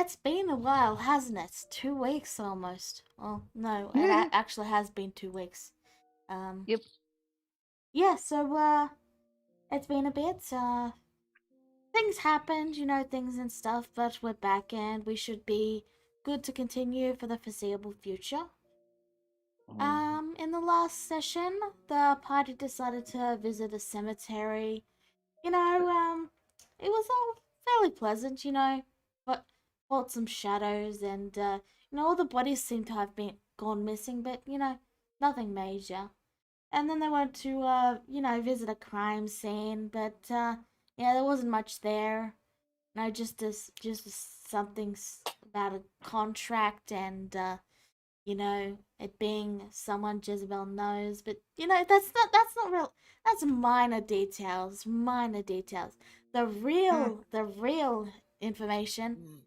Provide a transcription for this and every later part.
It's been a while, hasn't it? 2 weeks almost. Well, no, it actually has been 2 weeks. Um, Yep. yeah, so, it's been a bit. Things happened, things and stuff, but we're back and we should be good to continue for the foreseeable future. In the last session, the party decided to visit a cemetery. It was all fairly pleasant, but fought some shadows and, all the bodies seem to have been gone missing, but, nothing major. And then they went to, visit a crime scene, but, yeah, there wasn't much there. No, something about a contract and, it being someone Jezebel knows, but that's not real. That's minor details. The real information.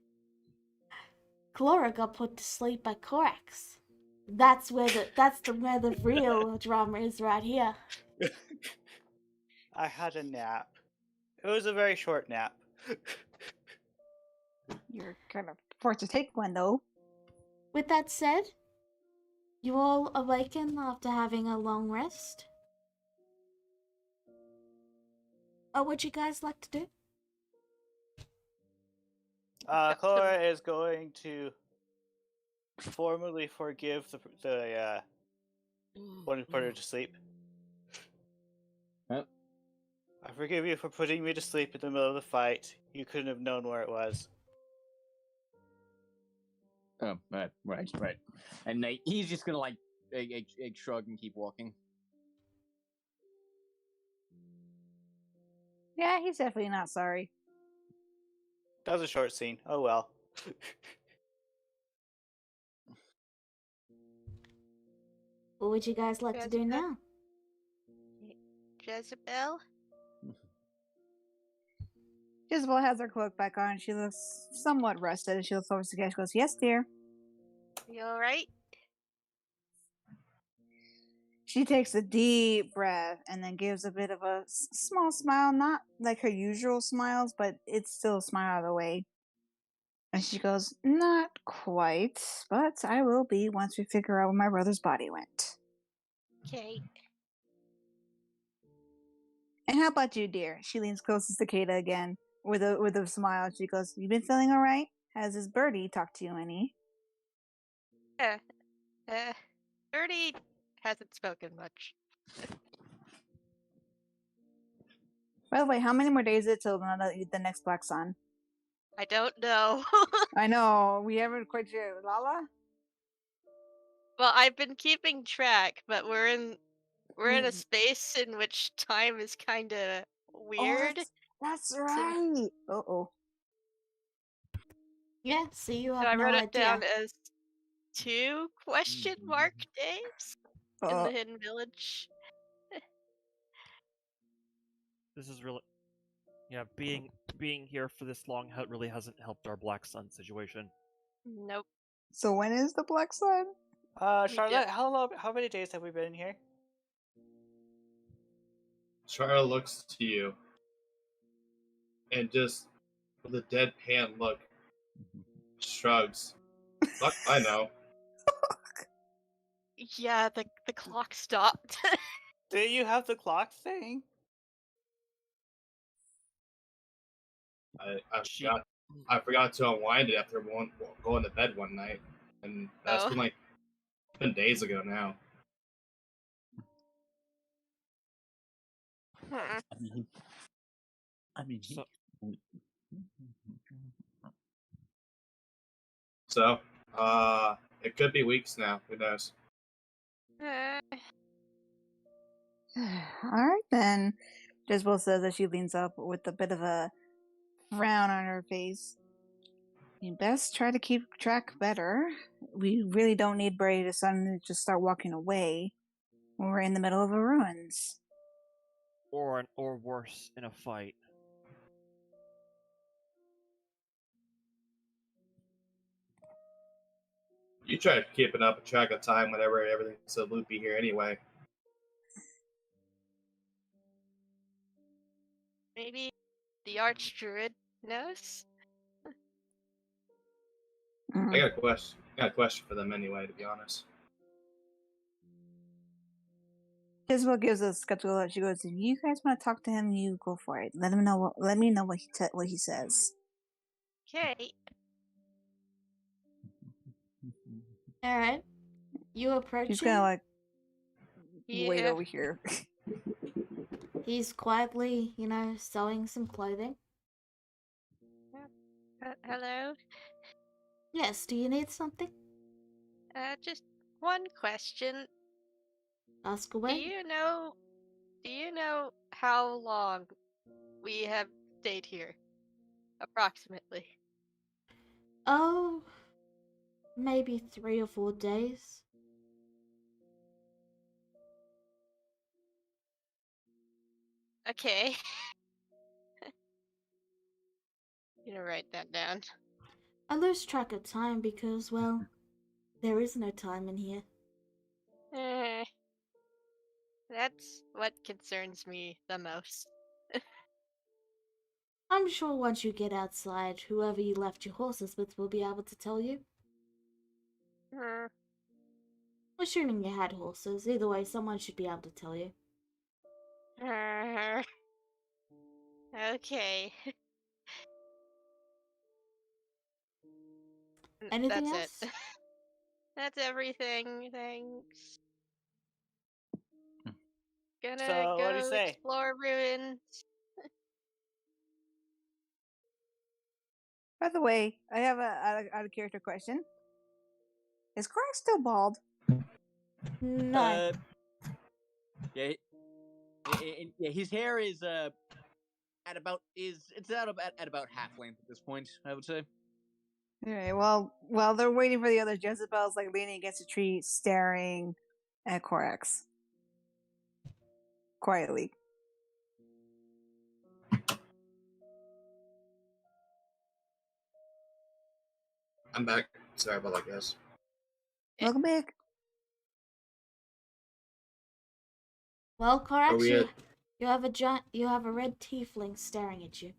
Clara got put to sleep by Corax. That's where the real drama is right here. I had a nap. It was a very short nap. You're kind of forced to take one, though. With that said, you all awaken after having a long rest. What would you guys like to do? Cora is going to formally forgive the one who put her to sleep. Huh? I forgive you for putting me to sleep in the middle of the fight. You couldn't have known where it was. Oh, right. And he's just gonna shrug and keep walking. Yeah, he's definitely not sorry. That was a short scene. Oh well. What would you guys like to do now? Jezebel? Jezebel has her cloak back on. She looks somewhat rested, and she looks over to Gash. Goes, "Yes, dear." You alright? She takes a deep breath and then gives a bit of a small smile, not like her usual smiles, but it's still a smile out of the way. And she goes, "Not quite, but I will be once we figure out where my brother's body went." Okay. And how about you, dear? She leans close to Cicada again with a smile. She goes, "You been feeling all right? Has this birdie talked to you any?" Birdie hasn't spoken much. By the way, how many more days is it till the next Black Sun? I don't know. I know, we haven't quite sure. Lala? Well, I've been keeping track, but we're in a space in which time is kinda weird. Oh, that's right. Uh-oh. Yeah, so you So have I no wrote it idea. down as 2 question mark days in the Hidden Village. This is really, yeah. Being here for this long really hasn't helped our Black Sun situation. Nope. So when is the Black Sun? Charlotte, how many days have we been here? Charlotte looks to you and just with a deadpan look shrugs. Fuck, I know. Yeah, the clock stopped. Do you have the clock thing? I forgot to unwind it after going to bed one night, and that's been days ago now. I mean, So, it could be weeks now. Who knows? Alright then. Jezebel says as she leans up with a bit of a frown on her face. You best try to keep track better. We really don't need Brady to suddenly just start walking away when we're in the middle of a ruins. Or worse, in a fight. You try keeping up a track of time whenever everything's so loopy here anyway. Maybe the Archdruid knows? I got a question. I got a question for them anyway, to be honest. Jezebel gives a skeptical look. She goes, "If you guys want to talk to him, you go for it. Let him know. Let me know what he says." Okay. All right. You approach She's him. gonna like wait Yeah. over here. He's quietly, sewing some clothing. Hello. Yes, do you need something? Just one question. Ask Do away. you know? Do you know how long we have stayed here? Approximately. Oh, maybe 3 or 4 days. Okay. Gonna write that down. I lose track of time because, well, there is no time in here. Eh, that's what concerns me the most. I'm sure once you get outside, whoever you left your horses with will be able to tell you. Hmm. Assuming you had horses, either way, someone should be able to tell you. Okay. Anything That's else? it. That's everything. Thanks. Gonna So, what do you go say? explore ruins. By the way, I have a out of character question. Is Korak still bald? No. Yeah, yeah. His hair is at about at about half length at this point. I would say. Alright, well, while they're waiting for the other Jezebels, like leaning against a tree, staring at Korax quietly. I'm back. Sorry about that, guys. Welcome back. Well, Are Corax, we at? you have a red tiefling staring at you.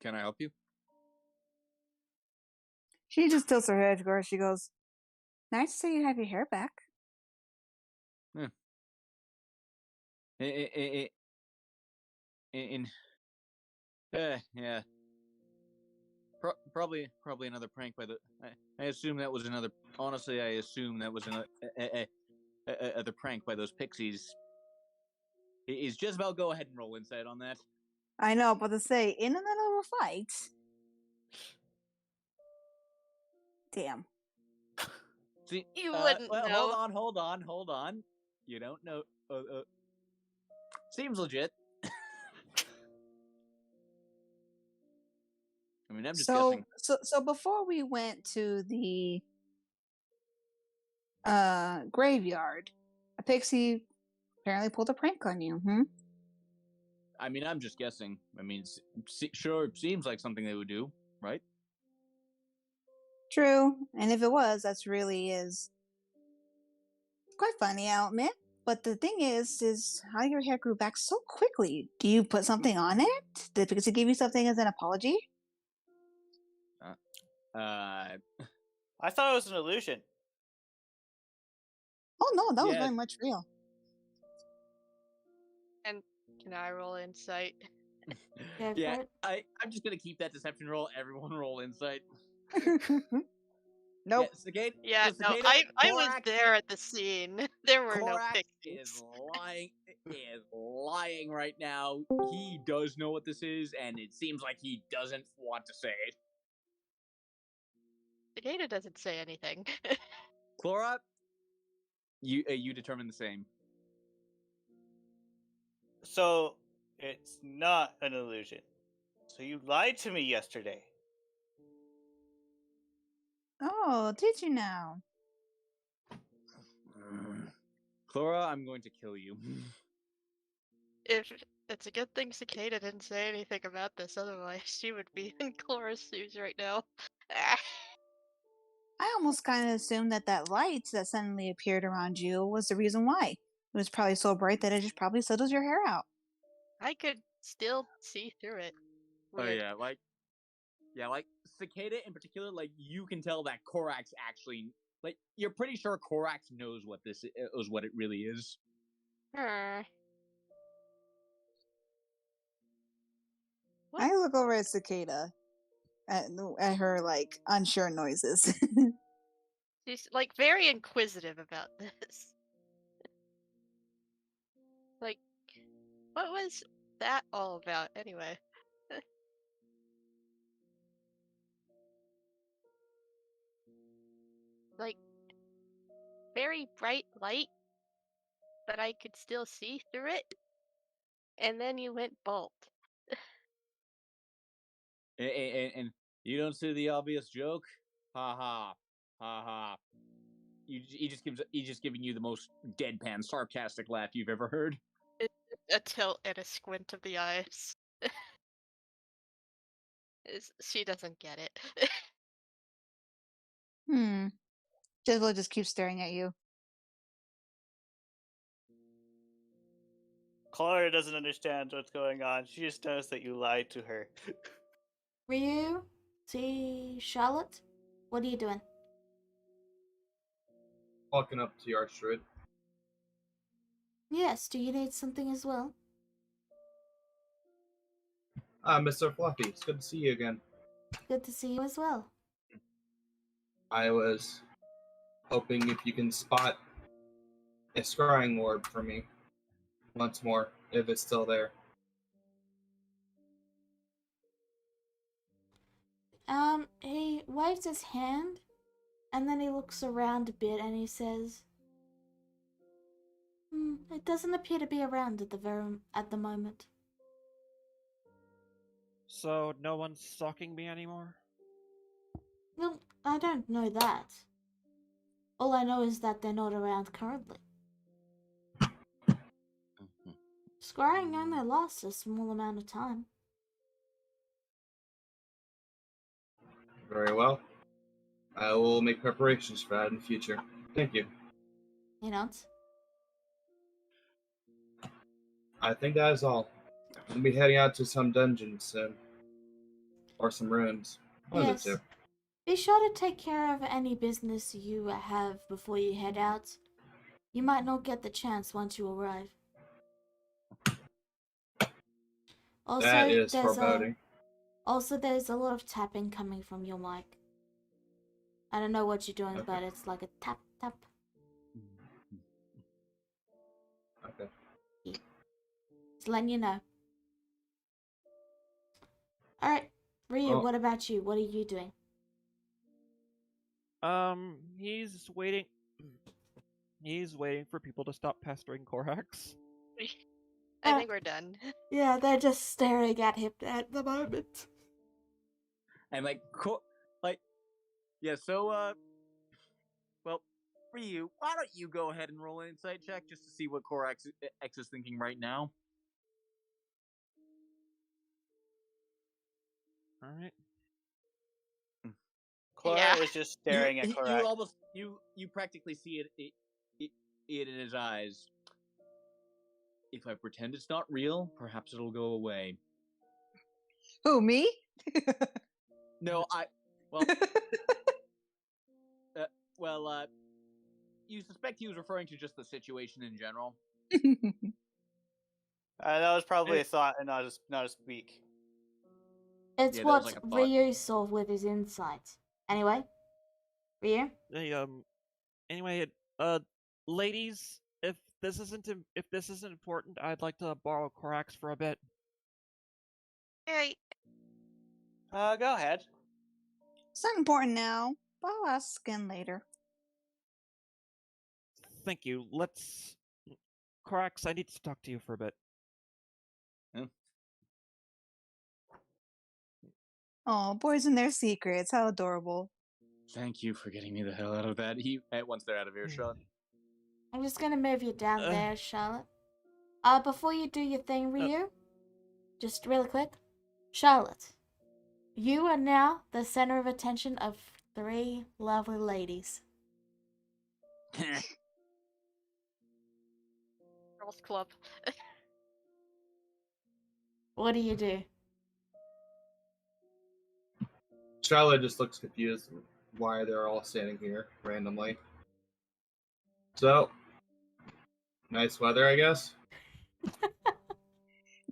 Can I help you? She just tilts her head, of course. She goes, "Nice to see you have your hair back." In yeah. Probably another prank by the. I assume that was another. Honestly, I assume that was another prank by those pixies. Is Jezebel go ahead and roll insight on that? I know, but to say in the middle of a fight. Damn. See, You wouldn't well, know. hold on. You don't know. Seems legit. I mean, I'm just guessing. So before we went to the graveyard, a pixie apparently pulled a prank on you. I mean, I'm just guessing. I mean, sure, it seems like something they would do, right? True, and if it was, that's really is quite funny, I'll admit. But the thing is how your hair grew back so quickly. Do you put something on it? Did Pixie give you something as an apology? I thought it was an illusion. Oh no, that was Yeah. very much real. And can I roll insight? Go Yeah, for it. I'm just gonna keep that deception roll. Everyone roll insight. Nope. Yeah, Cicada, Yeah, so no, Cicada, I was Korax, there at the scene. There were no Korax pixies. is lying right now. He does know what this is, and it seems like he doesn't want to say it. Cicada doesn't say anything. Clora, you determine the same. So, it's not an illusion. So you lied to me yesterday. Oh, did you now? Clora, I'm going to kill you. If it's a good thing Cicada didn't say anything about this, otherwise she would be in Chlora's shoes right now. I almost kind of assumed that light that suddenly appeared around you was the reason why. It was probably so bright that it just probably settles your hair out. I could still see through it. Oh Weird. yeah, Yeah, like Cicada in particular, like you can tell that Korax actually, like you're pretty sure Korax knows what this is, what it really is. Hmm. What? I look over at Cicada at her like unsure noises. She's like very inquisitive about this. Like, what was that all about anyway? Like, very bright light, but I could still see through it. And then you went bolt. And you don't see the obvious joke? Ha ha, ha ha. He just giving you the most deadpan, sarcastic laugh you've ever heard. A tilt and a squint of the eyes. She doesn't get it. Jizzle just keeps staring at you. Clara doesn't understand what's going on. She just knows that you lied to her. Ryu, see Charlotte? What are you doing? Walking up to your druid. Yes, do you need something as well? Ah, Mr. Fluffy, it's good to see you again. Good to see you as well. I was hoping if you can spot a scrying orb for me once more, if it's still there. He waves his hand, and then he looks around a bit and he says, it doesn't appear to be around at the moment. So no one's stalking me anymore? Well, I don't know that. All I know is that they're not around currently. Scrying only lasts a small amount of time. Very well. I will make preparations for that in the future. Thank you. You know? I think that is all. We'll be heading out to some dungeons soon. Or some rooms. One of Yes. the two. Be sure to take care of any business you have before you head out. You might not get the chance once you arrive. Also, That is there's foreboding. there's a lot of tapping coming from your mic. I don't know what you're doing, Okay. but it's like a tap tap. Okay. Just letting you know. Alright, Ryu, Oh. what about you? What are you doing? He's waiting. He's waiting for people to stop pestering Korax. I think we're done. Yeah, they're just staring at him at the moment. And yeah, so well, for you, why don't you go ahead and roll an insight check just to see what Korax X is thinking right now? Alright. Clara Yeah. is just staring at Korak. You practically see it in his eyes. If I pretend it's not real, perhaps it'll go away. Who, me? No, you suspect he was referring to just the situation in general. That was probably a thought and not a speak. It's Yeah, that was what like a thought. Ryu saw with his insight. Anyway, Ryu? Hey, anyway, ladies, if this isn't important, I'd like to borrow Korax for a bit. Hey, Go ahead. It's not important now, but I'll ask again later. Thank you. Korax, I need to talk to you for a bit. Oh, boys and their secrets. How adorable. Thank you for getting me the hell out of that. Once they're out of earshot. I'm just gonna move you down Uh. there, Charlotte. Before you do your thing, Ryu, just really quick. Charlotte, you are now the center of attention of 3 lovely ladies. girls club. What do you do? Charlotte just looks confused why they're all standing here randomly. So, nice weather, I guess.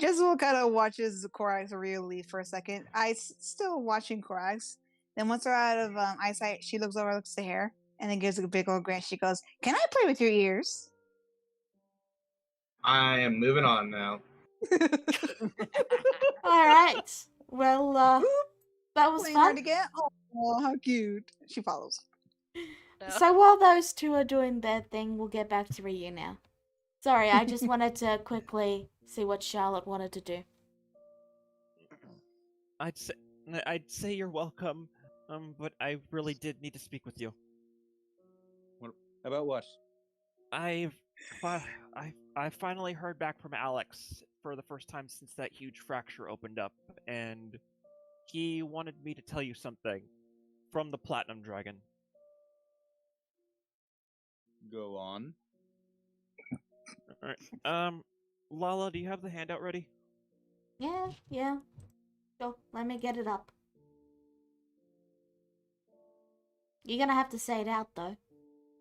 Jezebel kind of watches Korax really for a second. Still watching Korax. Then once they're out of eyesight, she looks over, looks at the hair, and then gives a big old grin. She goes, "Can I play with your ears?" I am moving on now. All right. Well, that was Playing hard fun. to get. Oh, how cute! She follows. No. So while those two are doing their thing, we'll get back to Ryu now. Sorry, I just wanted to quickly see what Charlotte wanted to do. I'd say you're welcome. But I really did need to speak with you. About what? I finally heard back from Alex for the first time since that huge fracture opened up, and he wanted me to tell you something from the Platinum Dragon. Go on. Alright. Lala, do you have the handout ready? Yeah. So let me get it up. You're gonna have to say it out though.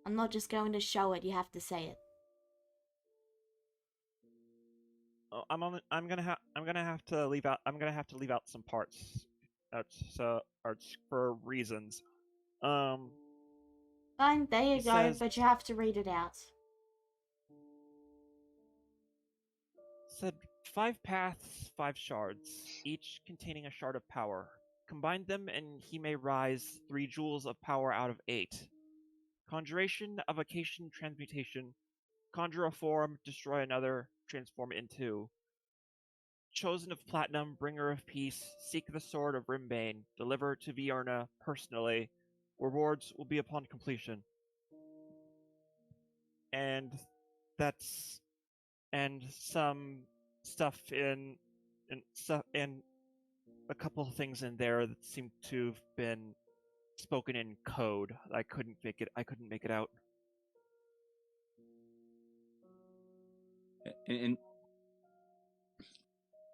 I'm not just going to show it, you have to say it. Oh, I'm gonna have to leave out some parts. Arts for reasons. Fine, there you He go, says- but you have to read it out. Said 5 paths, 5 shards, each containing a shard of power. Combine them and he may rise 3 jewels of power out of 8. Conjuration, evocation, transmutation. Conjure a form, destroy another, transform into. Chosen of Platinum, bringer of peace, seek the sword of Rimbane, deliver to Vierna personally. Rewards will be upon completion. And that's and some stuff in a couple of things in there that seem to have been spoken in code. I couldn't make it out. And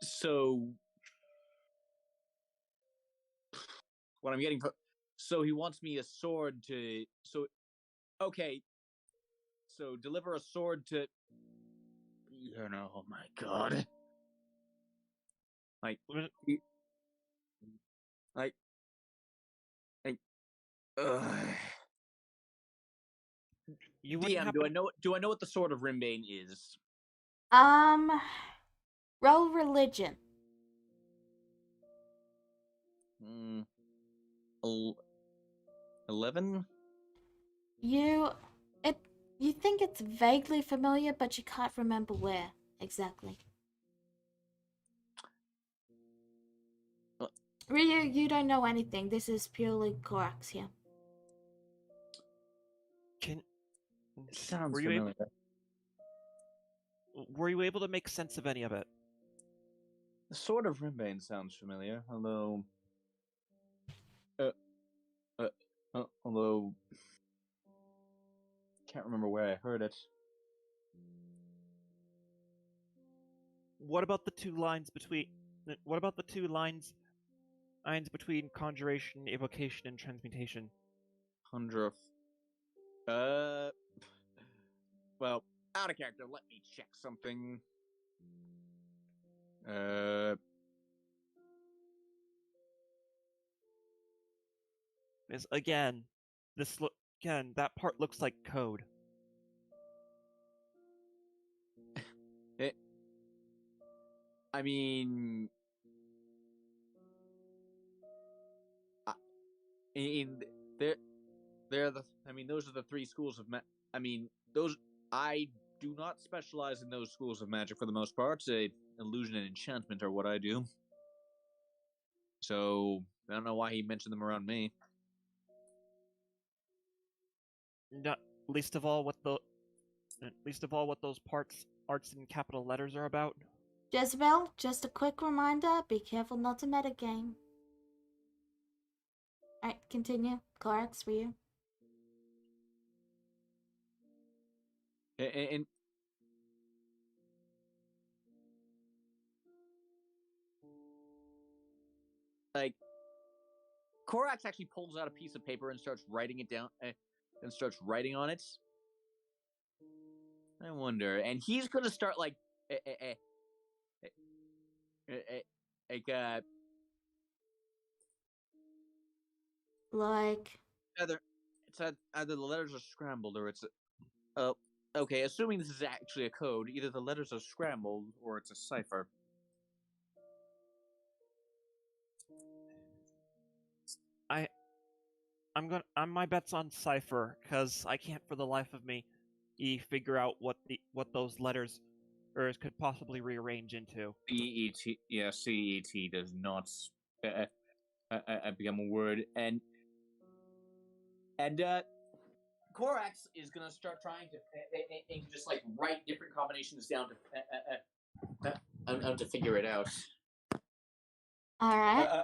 so, what I'm getting from, so he wants me a sword to, so, okay, so deliver a sword to, oh my god. Like, like, You wouldn't DM, happen do I know what the sword of Rimbane is? Roll religion. 11? You think it's vaguely familiar, but you can't remember where exactly. Ryu, you don't know anything. This is purely Korax here. Sounds were you familiar. Were you able to make sense of any of it? The sword of Rimbane sounds familiar, although although can't remember where I heard it. What about the two lines between conjuration, evocation, and transmutation? Conjure. Well, out of character. Let me check something. Again, that part looks like code. I mean, in they're the. I mean, those are the 3 schools of I mean, those. I do not specialize in those schools of magic for the most part. Illusion and enchantment are what I do. So I don't know why he mentioned them around me. Not least of all what those arts in capital letters are about. Jezebel, just a quick reminder, be careful not to metagame. Alright, continue. Korax, for you. And like Korax actually pulls out a piece of paper and starts writing it down, and starts writing on it. I wonder, and he's gonna start like, Like, either the letters are scrambled or it's okay. Assuming this is actually a code, either the letters are scrambled or it's a cipher. My bet's on cipher because I can't for the life of me figure out what those letters could possibly rearrange into. CET, yeah, CET does not become a word, and Korax is gonna start trying to just like write different combinations down to figure it out. all right.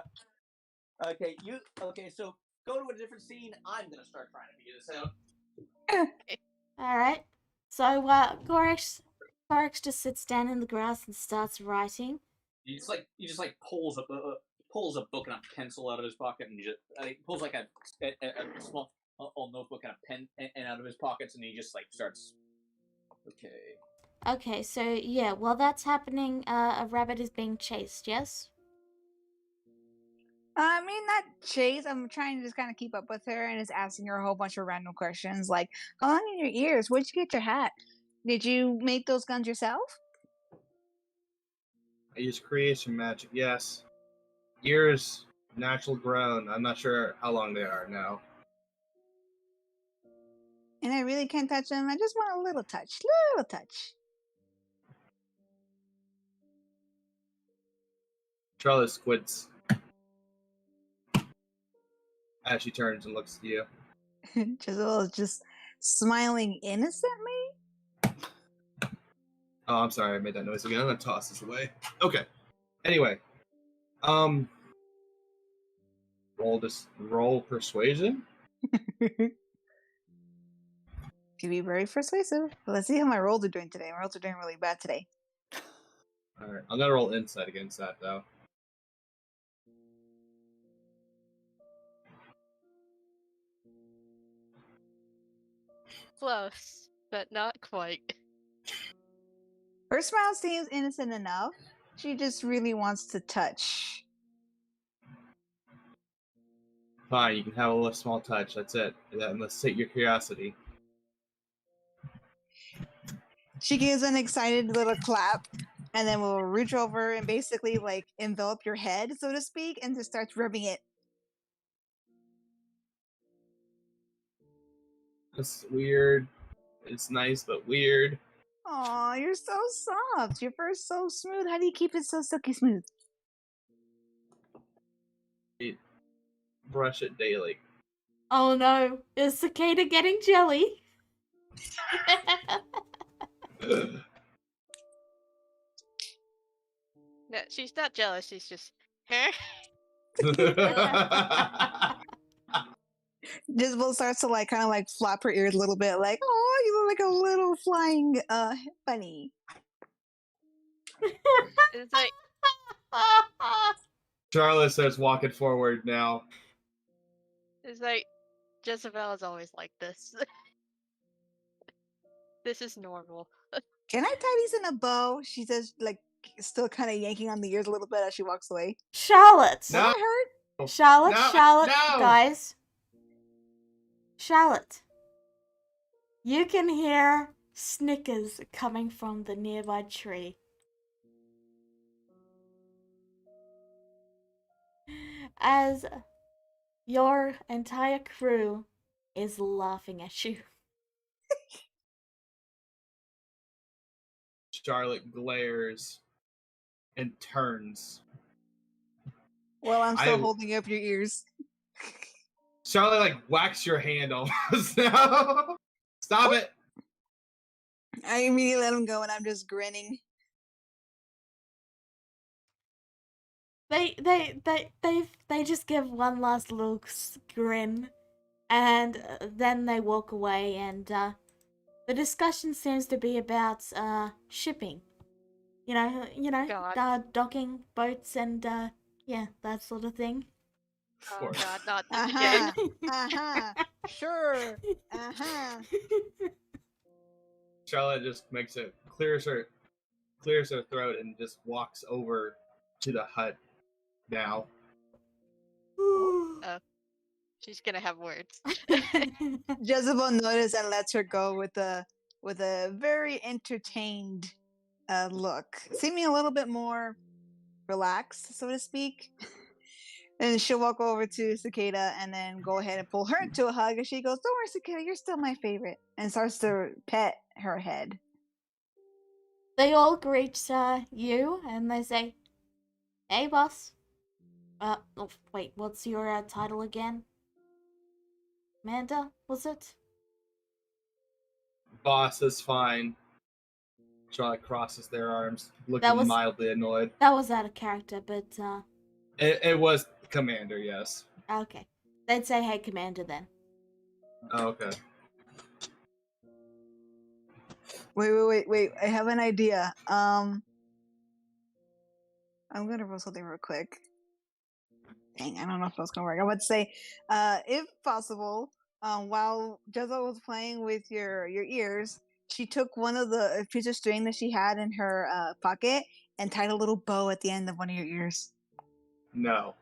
Okay, so go to a different scene. I'm gonna start trying to figure this out. All right. So, Gorex just sits down in the grass and starts writing. He just pulls a book and a pencil out of his pocket, and he just pulls like a small notebook and a pen and out of his pockets, and he just like starts. Okay. Okay, so yeah, while that's happening, a rabbit is being chased, yes? I mean, not chase. I'm trying to just kind of keep up with her and just asking her a whole bunch of random questions like, how long are your ears? Where'd you get your hat? Did you make those guns yourself? I use creation magic, yes. Ears, natural grown. I'm not sure how long they are now. And I really can't touch them. I just want a little touch. Little touch. Charlotte squints as she turns and looks at you. Giselle is just smiling innocently. Oh, I'm sorry, I made that noise again. I'm gonna toss this away. Okay. Anyway, roll persuasion. Could be very persuasive. But let's see how my rolls are doing today. My rolls are doing really bad today. All right, I'm gonna roll insight against that though. Close, but not quite. Her smile seems innocent enough. She just really wants to touch. Fine, you can have a little small touch. That's it. That must sate your curiosity. She gives an excited little clap, and then will reach over and basically like envelop your head, so to speak, and just starts rubbing it. It's weird. It's nice, but weird. Aw, you're so soft. Your fur's so smooth. How do you keep it so silky smooth? Brush it daily. Oh no, is Cicada getting jelly? No, she's not jealous. She's just, Dismal starts to like kind of like flap her ears a little bit, like, oh, you look like a little flying bunny. It's like, Charlotte starts walking forward now. Jezebel is always like this. This is normal. Can I tie these in a bow? She says, like, still kind of yanking on the ears a little bit as she walks away. Charlotte! No. Will that hurt? Charlotte, No, Charlotte, no. guys. Charlotte. You can hear snickers coming from the nearby tree. As your entire crew is laughing at you. Charlotte glares and turns. Well, I'm still holding up your ears. Charlotte like whacks your hand almost now. Stop it. I immediately let him go and I'm just grinning. They just give one last little grin, and then they walk away. And the discussion seems to be about shipping. God. Docking boats and yeah, that sort of thing. Of Oh course. god, not this Uh-huh. again. Uh-huh. Sure. Uh-huh. Charlotte just makes it clears her throat and just walks over to the hut now. Oh, she's gonna have words. Jezebel notices and lets her go with a very entertained look, seeming a little bit more relaxed, so to speak. And she'll walk over to Cicada and then go ahead and pull her into a hug. And she goes, "Don't worry, Cicada, you're still my favorite," and starts to pet her head. They all greet you and they say, "Hey, boss. Oh, wait, what's your title again? Amanda, was it?" Boss is fine. Charlotte crosses their arms, looking That was- mildly annoyed. That was out of character, but It was Commander, yes. okay. They'd say, "Hey, Commander," then. Oh, okay. Wait. I have an idea. I'm gonna roll something real quick. Dang, I don't know if that's gonna work. I would say, if possible, while Jezza was playing with your ears, she took one of the piece of string that she had in her pocket and tied a little bow at the end of one of your ears. No.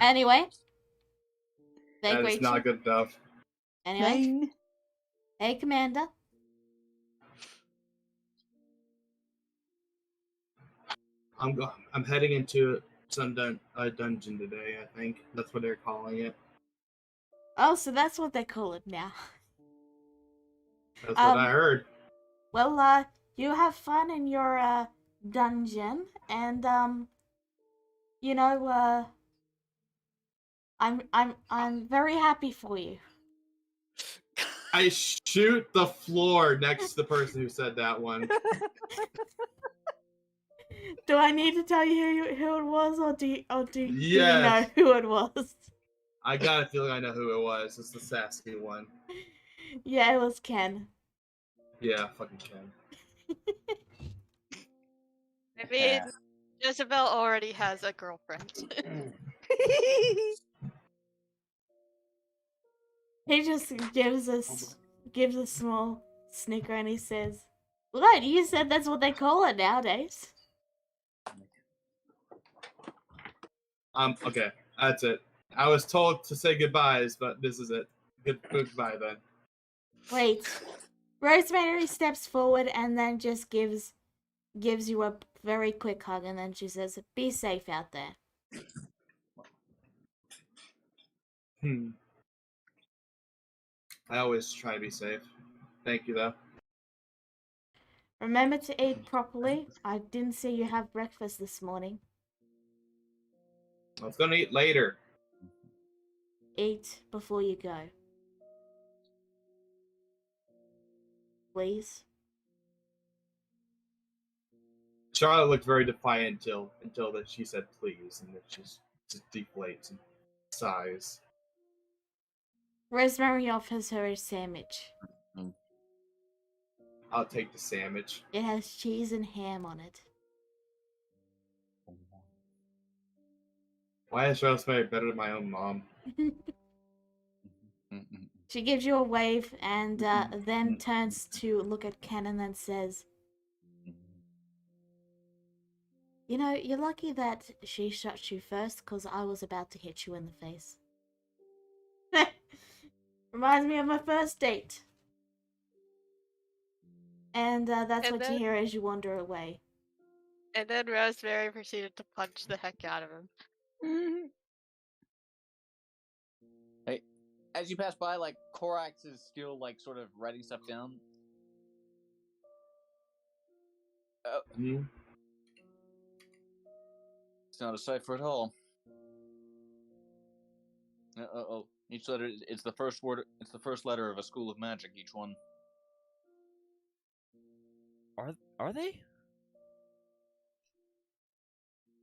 Anyway, they That is greet not you. good enough. Anyway, Fine. hey, Commander. I'm heading into some dungeon today, I think. That's what they're calling it. Oh, so that's what they call it now. That's what I heard. Well, you have fun in your dungeon, and you know, I'm very happy for you. I shoot the floor next to the person who said that one. Do I need to tell you who it was, or do you know Yes. who it was? I got a feeling I know who it was. It's the sassy one. Yeah, it was Ken. Yeah, fucking Ken. I mean, Jezebel already has a girlfriend. He just gives a small snicker and he says, "What? You said that's what they call it nowadays." Okay, that's it. I was told to say goodbyes, but this is it. Goodbye then. Wait. Rosemary steps forward and then just gives you a very quick hug, and then she says, "Be safe out there." I always try to be safe. Thank you, though. Remember to eat properly. I didn't see you have breakfast this morning. I was gonna eat later. Eat before you go. Please. Charlotte looked very defiant until that she said please, and then she just deflates and sighs. Rosemary offers her a sandwich. I'll take the sandwich. It has cheese and ham on it. Why is Rosemary better than my own mom? She gives you a wave and then turns to look at Ken and then says, "You know, you're lucky that she shot you first, because I was about to hit you in the face." Reminds me of my first date. And that's And what you then- hear as you wander away. And then Rosemary proceeded to punch the heck out of him. Hey, as you pass by, like Korax is still like sort of writing stuff down. It's not a cipher at all. Each letter, it's the first word. It's the first letter of a school of magic. Each one. Are they?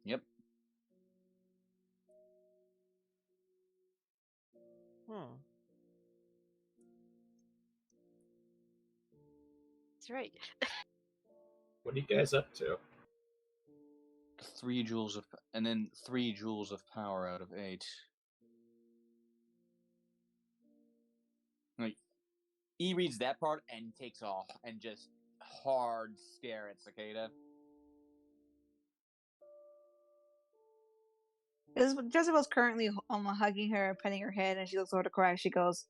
Yep. Huh. That's right. What are you guys up to? 3 joules of, and then 3 joules of power out of 8. Like, he reads that part and takes off and just hard stare at Cicada. Jezebel's currently hugging her, petting her head, and she looks over to Korak. She goes,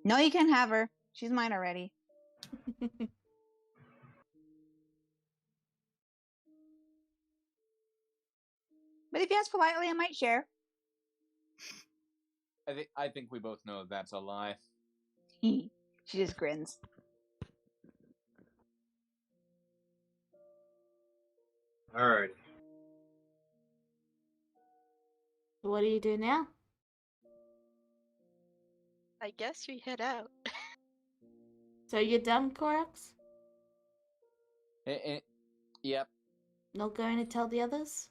"No, you can't have her. She's mine already." But if you ask politely, I might share. I think we both know that's a lie. She just grins. Alrighty. What do you do now? I guess we head out. So you're done, Corax? Yep. Not going to tell the others?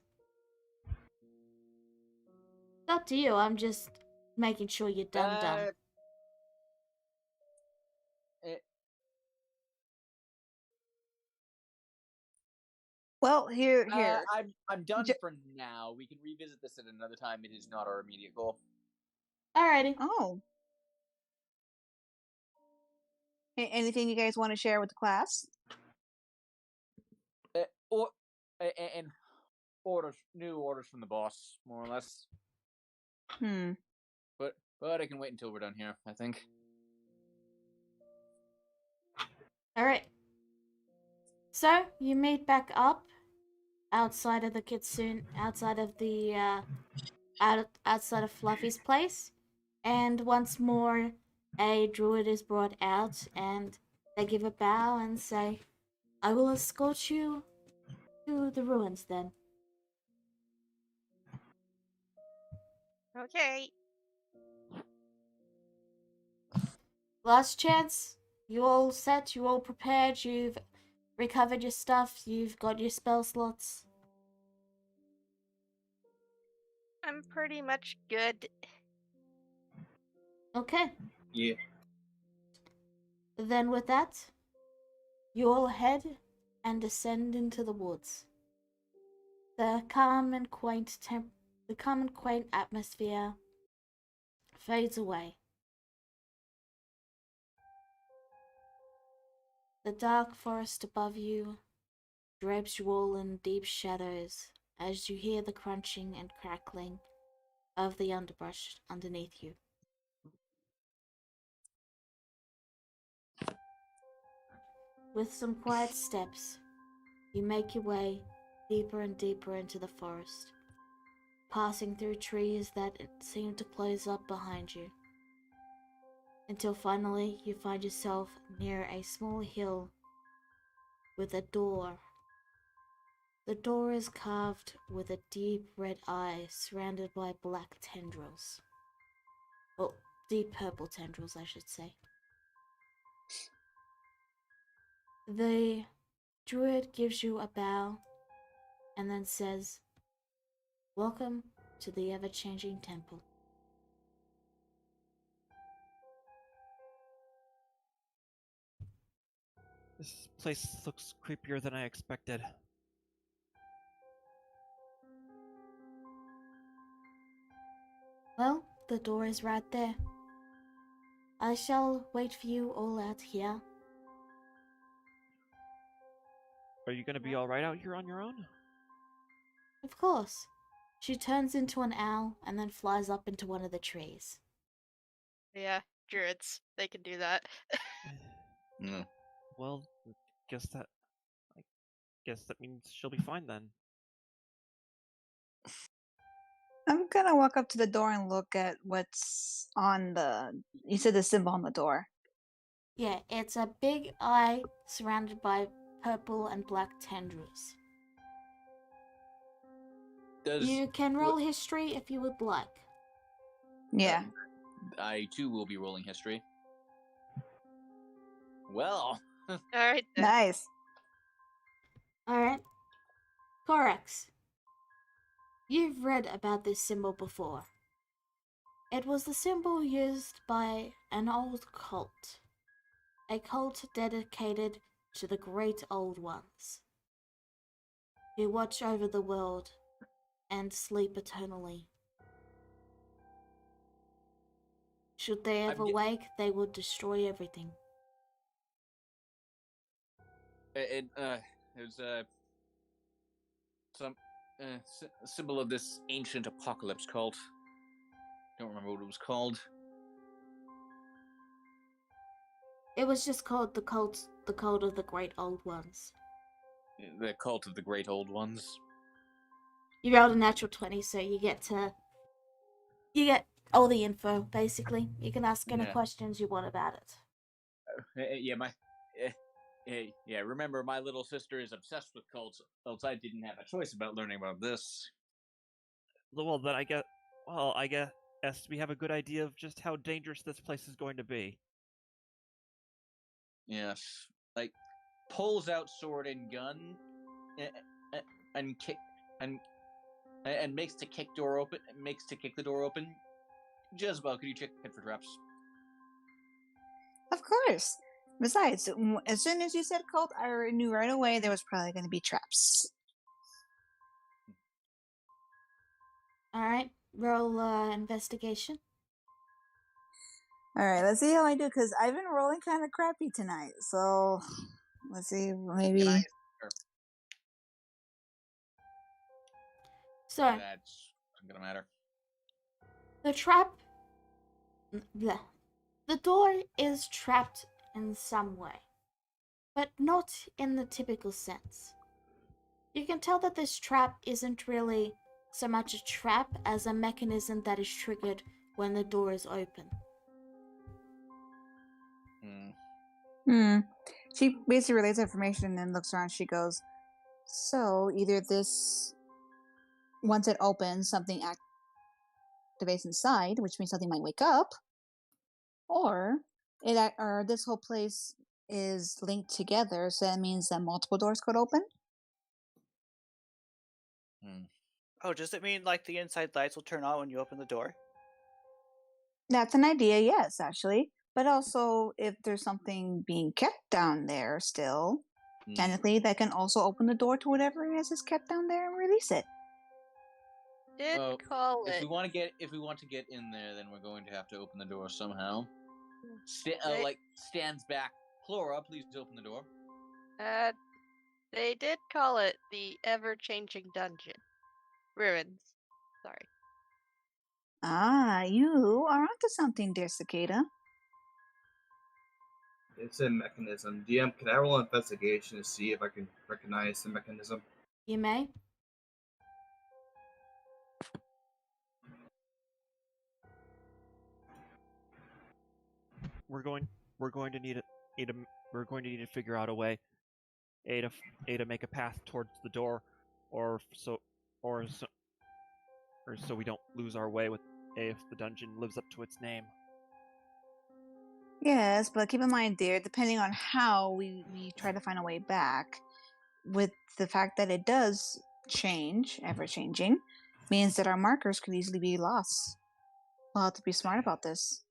It's up to you. I'm just making sure you're done. Well, here. I'm done for now. We can revisit this at another time. It is not our immediate goal. Alrighty. Oh. Anything you guys want to share with the class? And new orders from the boss, more or less. But I can wait until we're done here, I think. Alright. So, you meet back up outside of the kitsune, outside of the, outside of Fluffy's place. And once more, a druid is brought out and they give a bow and say, "I will escort you to the ruins then." Okay. Last chance. You all set, you all prepared, you've recovered your stuff, you've got your spell slots. I'm pretty much good. Okay. Yeah. Then with that, you all head and descend into the woods. The calm and quaint atmosphere fades away. The dark forest above you drapes you all in deep shadows as you hear the crunching and crackling of the underbrush underneath you. With some quiet steps, you make your way deeper and deeper into the forest, passing through trees that seem to close up behind you, until finally you find yourself near a small hill with a door. The door is carved with a deep red eye surrounded by black tendrils. Well, deep purple tendrils, I should say. The druid gives you a bow and then says, "Welcome to the ever-changing temple." This place looks creepier than I expected. Well, the door is right there. I shall wait for you all out here. Are you gonna be alright out here on your own? Of course. She turns into an owl and then flies up into one of the trees. Yeah, druids. They can do that. Mm. Well, I guess that means she'll be fine then. I'm gonna walk up to the door and look at what's on you said the symbol on the door. Yeah, it's a big eye surrounded by purple and black tendrils. You can roll history if you would like. Yeah. I too will be rolling history. Well. Alright then. Nice. Alright. Corax. You've read about this symbol before. It was the symbol used by an old cult. A cult dedicated to the Great Old Ones, who watch over the world and sleep eternally. Should they ever wake, they will destroy everything. It was some symbol of this ancient apocalypse cult. Don't remember what it was called. It was just called the cult of the Great Old Ones. The cult of the Great Old Ones. You rolled a natural 20, so you get all the info, basically. You can ask any questions you want about it. Yeah, remember my little sister is obsessed with cults, else I didn't have a choice about learning about this. Well, then I guess we have a good idea of just how dangerous this place is going to be. Yes. Like, pulls out sword and gun, and kick, and makes to kick door open, makes to kick the door open. Jezebel, could you check it for traps? Of course. Besides, as soon as you said cult, I knew right away there was probably going to be traps. Alright, roll investigation. Alright, let's see how I do, because I've been rolling kind of crappy tonight. So, let's see, maybe... So, That's not gonna matter. the trap... The door is trapped in some way, but not in the typical sense. You can tell that this trap isn't really so much a trap as a mechanism that is triggered when the door is open. She basically relays information and then looks around. She goes, so either this, once it opens, something activates inside, which means something might wake up, or this whole place is linked together, so that means that multiple doors could open. Oh, does it mean like the inside lights will turn on when you open the door? That's an idea, yes, actually. But also, if there's something being kept down there still, technically, that can also open the door to whatever it is kept down there and release it. Did call it. If we want to get in there, then we're going to have to open the door somehow. Stands back. Flora, please open the door. They did call it the ever-changing dungeon. Ruins. Sorry. Ah, you are onto something, dear Cicada. It's a mechanism. DM, can I roll an investigation to see if I can recognize the mechanism? You may. We're going to need to figure out a way to make a path towards the door, or so we don't lose our way if the dungeon lives up to its name. Yes, but keep in mind, dear, depending on how we try to find a way back, with the fact that it does change, ever-changing, means that our markers could easily be lost. We'll have to be smart about this.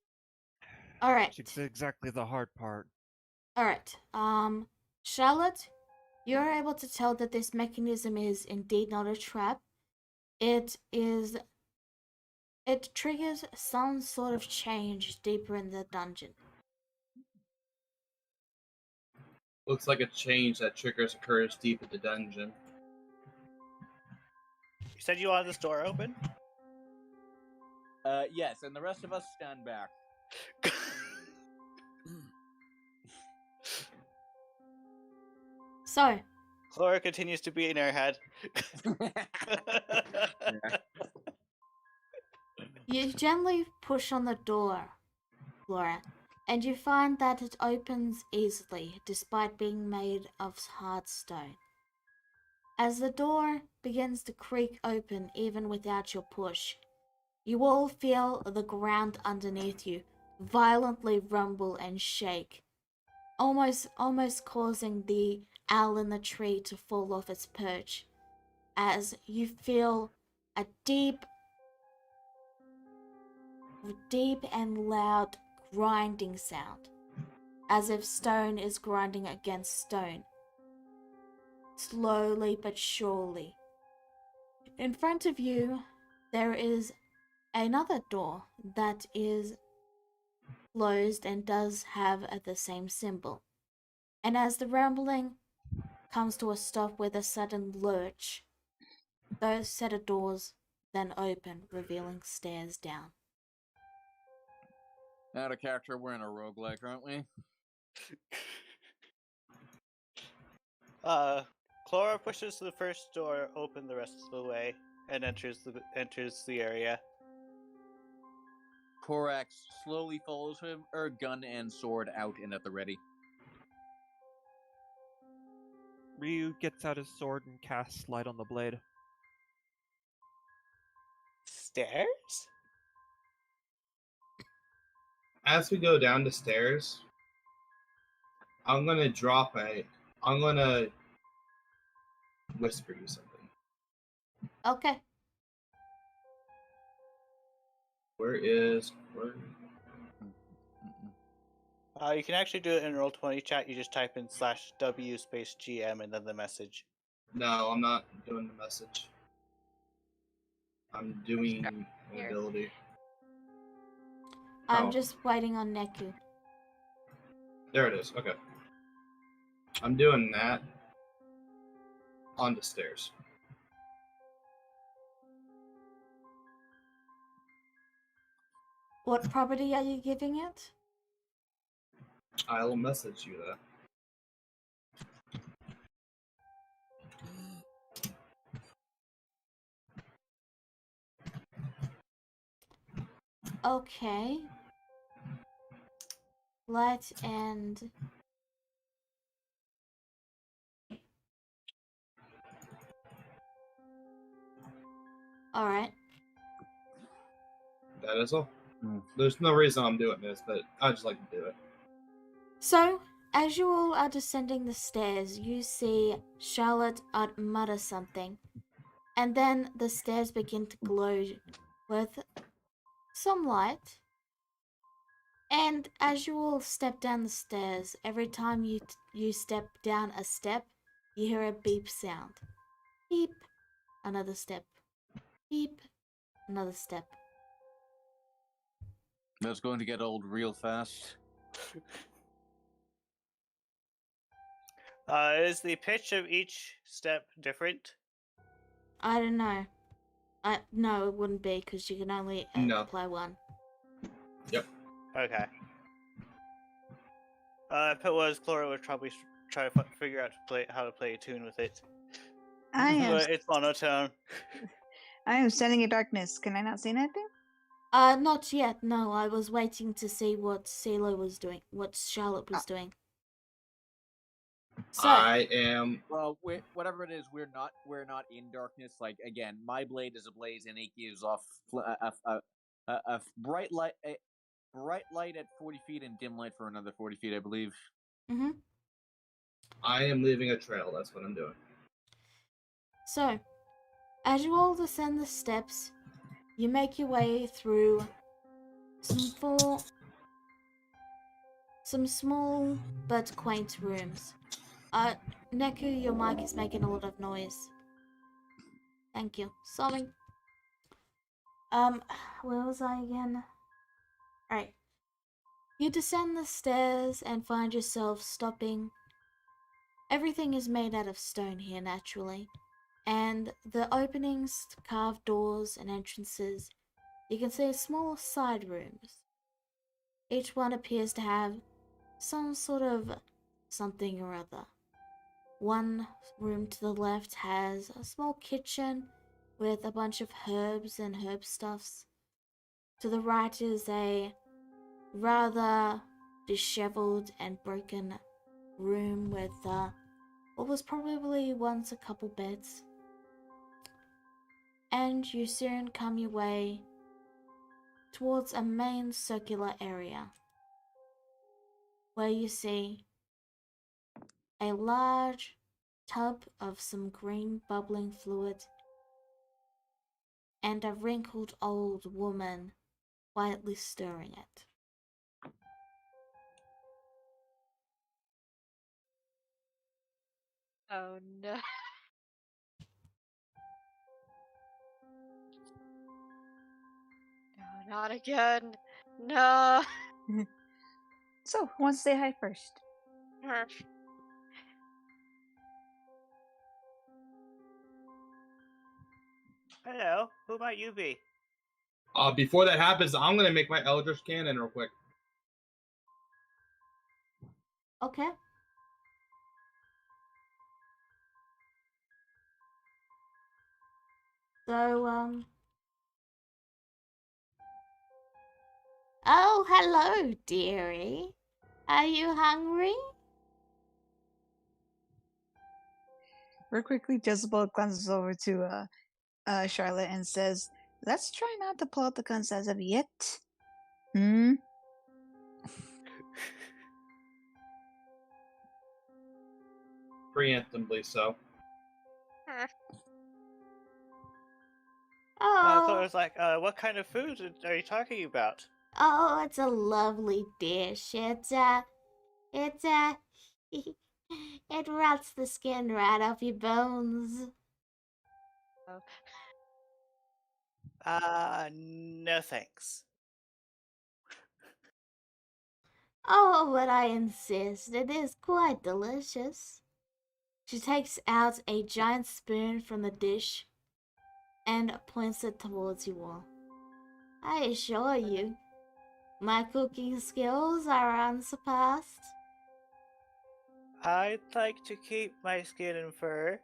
Alright. It's exactly the hard part. Alright. Charlotte, you're able to tell that this mechanism is indeed not a trap. It triggers some sort of change deeper in the dungeon. Looks like a change that triggers occurs deep in the dungeon. You said you wanted this door open? Yes, and the rest of us stand back. So, Flora continues to be in her head. you gently push on the door, Flora, and you find that it opens easily despite being made of hard stone. As the door begins to creak open even without your push, you all feel the ground underneath you violently rumble and shake, almost causing the owl in the tree to fall off its perch, as you feel a deep and loud grinding sound, as if stone is grinding against stone. Slowly but surely, In front of you, there is another door that is closed and does have the same symbol. And as the rambling comes to a stop with a sudden lurch, those set of doors then open, revealing stairs down. Out of character, we're in a roguelike, aren't we? Clara pushes the first door open the rest of the way and enters the area. Korax slowly follows him, gun and sword out and at the ready. Ryu gets out his sword and casts light on the blade. Stairs? As we go down the stairs, I'm gonna whisper you something. Okay. Where? You can actually do it in Roll20 chat. You just type in /W space GM and then the message. No, I'm not doing the message. I'm doing an ability. I'm Oh. just waiting on Neku. There it is. Okay. I'm doing that on the stairs. What property are you giving it? I'll message you that. Okay. Light and... Alright. That is all. There's no reason I'm doing this, but I just like to do it. So, as you all are descending the stairs, you see Charlotte mutter something. And then the stairs begin to glow with some light. And as you all step down the stairs, every time you step down a step, you hear a beep sound. Beep. Another step. Beep. Another step. That's going to get old real fast. Is the pitch of each step different? I don't know. No, it wouldn't be because you can only No. apply one. Yep. Okay. If it was, Clara would probably try to figure out how to play a tune with it. But it's monotone. I am standing in darkness. Can I not see anything? Not yet. No, I was waiting to see what CeeLo was doing, what Charlotte was doing. So I am. Well, whatever it is, we're not in darkness. Like again, my blade is ablaze and it gives off a bright light, at 40 feet and dim light for another 40 feet, I believe. Mm-hmm. I am leaving a trail. That's what I'm doing. So, as you all descend the steps, you make your way through some small but quaint rooms. Neku, your mic is making a lot of noise. Thank you. Sorry. Where was I again? Alright. You descend the stairs and find yourself stopping. Everything is made out of stone here, naturally. And the openings, carved doors, and entrances, you can see small side rooms. Each one appears to have some sort of something or other. One room to the left has a small kitchen with a bunch of herbs and herb stuffs. To the right is a rather disheveled and broken room with what was probably once a couple beds. And you soon come your way towards a main circular area where you see a large tub of some green bubbling fluid and a wrinkled old woman quietly stirring it. Oh no. Not again. No. So, who wants to say hi first? Hello, who might you be? Before that happens, I'm gonna make my Eldritch Cannon real quick. Okay. So, oh, hello, dearie. Are you hungry? Real quickly, Jezebel glances over to Charlotte and says, "Let's try not to pull out the guns as of yet." Hmm. Preemptively so. Oh, Clara's like, what kind of food are you talking about? oh, it's a lovely dish. It rots the skin right off your bones. No thanks. Oh, but I insist. It is quite delicious. She takes out a giant spoon from the dish and points it towards you all. I assure you, my cooking skills are unsurpassed. I'd like to keep my skin and fur.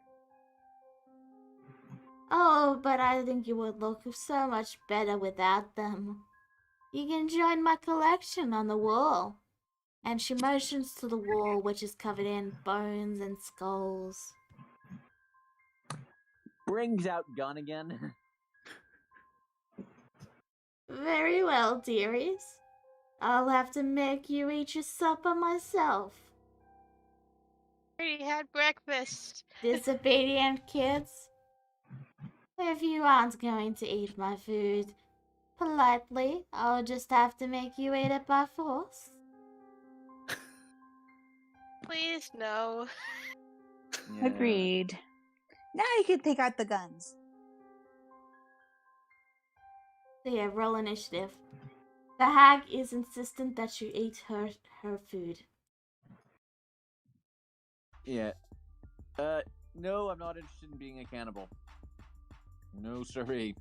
Oh, but I think you would look so much better without them. You can join my collection on the wall. And she motions to the wall, which is covered in bones and skulls. Brings out gun again. Very well, dearies. I'll have to make you eat your supper myself. Already had breakfast. Disobedient kids. If you aren't going to eat my food politely, I'll just have to make you eat it by force. Please, no. Yeah. Agreed. Now you can take out the guns. So yeah, roll initiative. The hag is insistent that you eat her food. Yeah. No, I'm not interested in being a cannibal. No, sirree.